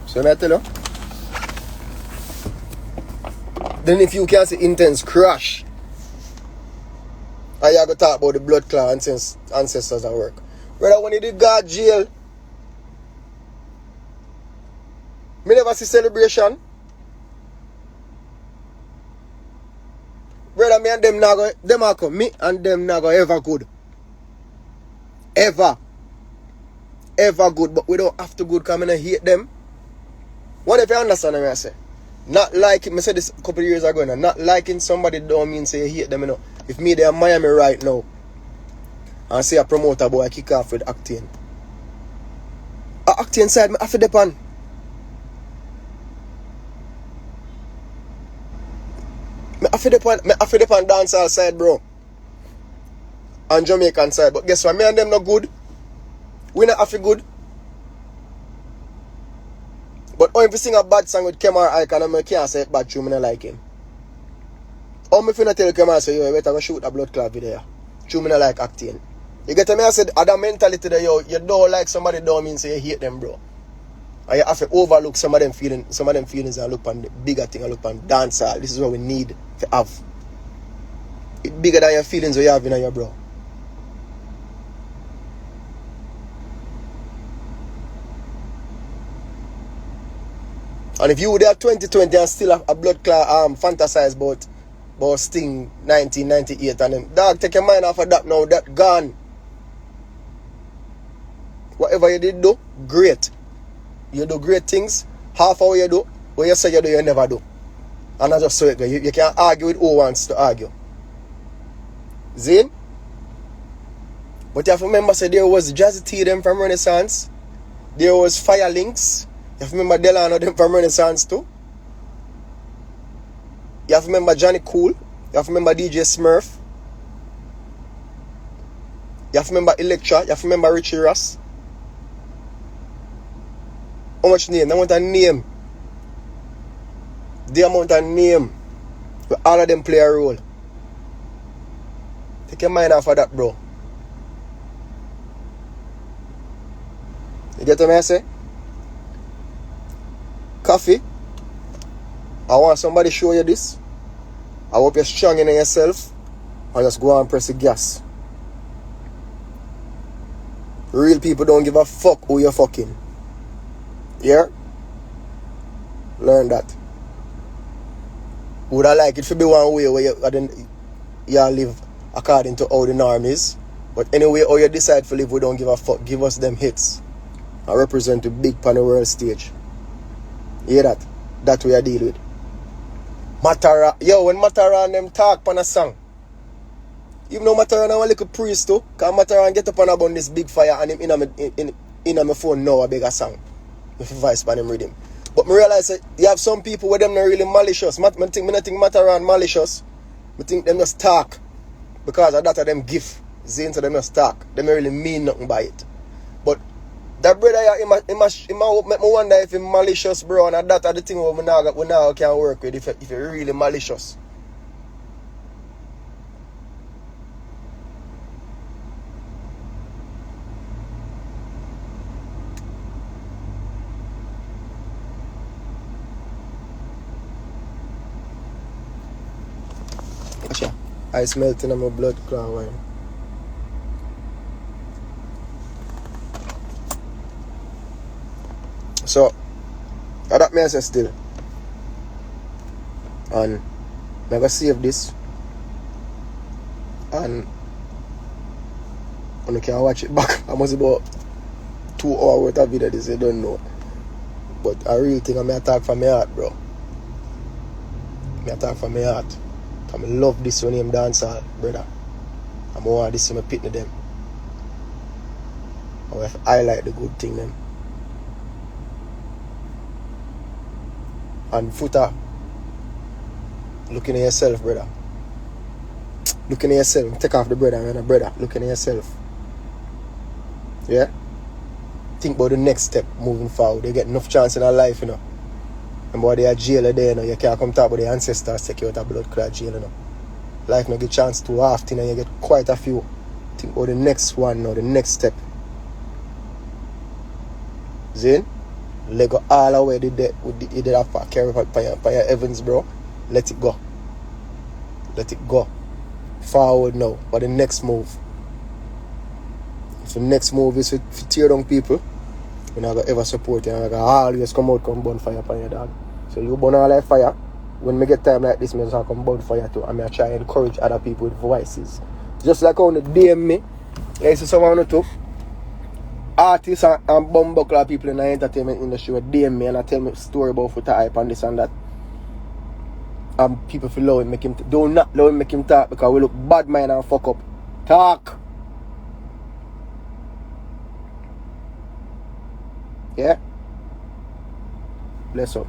So I tell you. Then if you can see intense crash, and you have to talk about the blood clot ancestors at work. Brother, when you did God jail, me never see celebration. Brother, me and them not go, them are come. Me and them not go ever good. Ever good, but we don't have to good because I don't hate them. What if you understand what I say? Not liking, I said this a couple of years ago, not liking somebody don't mean say you hate them, you know. If me there in Miami right now, and say a promoter boy, I kick off with acting. Acting side, I have to depend. I have to depend dancehall side, bro. And Jamaican side. But guess what? Me and them not good. We not have to good. But if you sing a bad song with Kemar Icon, I can't say it bad true, I don't like him. Or if you not tell Kemar, say, yo, you better go shoot a blood clot video. True, I don't like acting. You get me? I said, other mentality there, yo, you don't like somebody, don't mean say you hate them, bro. And you have to overlook some of them feelings and look on the bigger thing and look on dancehall. This is what we need to have. It's bigger than your feelings you have in your bro. And if you were there 2020 and still have a blood clot fantasize about about Sting 1998 and them. Dog, take your mind off of that now. That gone. Whatever you did do, great. You do great things. Half of what you do, what you say you do, you never do. And I just saw it. You can't argue with who wants to argue. Zin? But you have to remember, say there was Jazzy T them from Renaissance. There was Fire Links. You have to remember Delano them from Renaissance too. You have to remember Johnny Cool. You have to remember DJ Smurf. You have to remember Electra. You have to remember Richie Ross. How much name? The amount of name. The amount of name. Where all of them play a role. Take your mind off of that, bro. You get what I say? KOFFEE, I want somebody show you this. I hope you're strong in yourself. And just go and press the gas. Real people don't give a fuck who you're fucking. Yeah? Learn that. Would I like it to be one way where you live according to how the norm is? But anyway, how you decide to live, we don't give a fuck. Give us them hits. I represent the big pan the world stage. Hear that? That's what I deal with. Matara, yo, when Matara and them talk on a song, even though Matara now a little priest too, because Matara get up on about this big fire and him in my phone now a bigger song. If voice pan him rhythm. But I realize that you have some people where them not really malicious. I don't think Matara malicious. I think them just talk. Because of that of them gift. Zane so them just talk. They don't really mean nothing by it. But that brother, he make me wonder if he's malicious, bro, and that are the thing we now can work with if you're really malicious. Ice melting on my blood clot wine. So, that me I say still. And I'm gonna save this. And you can watch it back. I must about 2 hours worth of video this, I don't know. But I really think I'm gonna talk from my heart, bro. I'm gonna talk from my heart. I love this one named Dancehall, brother. I want this to my pitney them. Or if I like the good thing them. And foota, looking at yourself, brother. Looking at yourself. Take off the brother, man, brother. Looking at yourself. Yeah? Think about the next step moving forward. You get enough chance in our life, you know. And boy, they are jail there, you know. You can't come talk about the ancestors take you out of blood clot jail, you know. Life no get chance too often and you get quite a few. Think about the next one now, the next step. Zane? Lego all the way you did have carry up by your Evans, bro. Let it go. Let it go. Forward now. But the next move. If the next move is to tear down people, you're not gonna ever support you. You're not gonna always come burn fire upon your dog. So you burn all that fire. When me get time like this, I just come burn fire too. And I try to encourage other people with voices. Just like on the DM me, I see someone too. Artists and bumbuckler people in the entertainment industry will DM me and I tell me a story about foota hype and this and that. And people feel low and make him do not low and make him talk because we look bad mind and fuck up. Talk. Yeah? Bless up.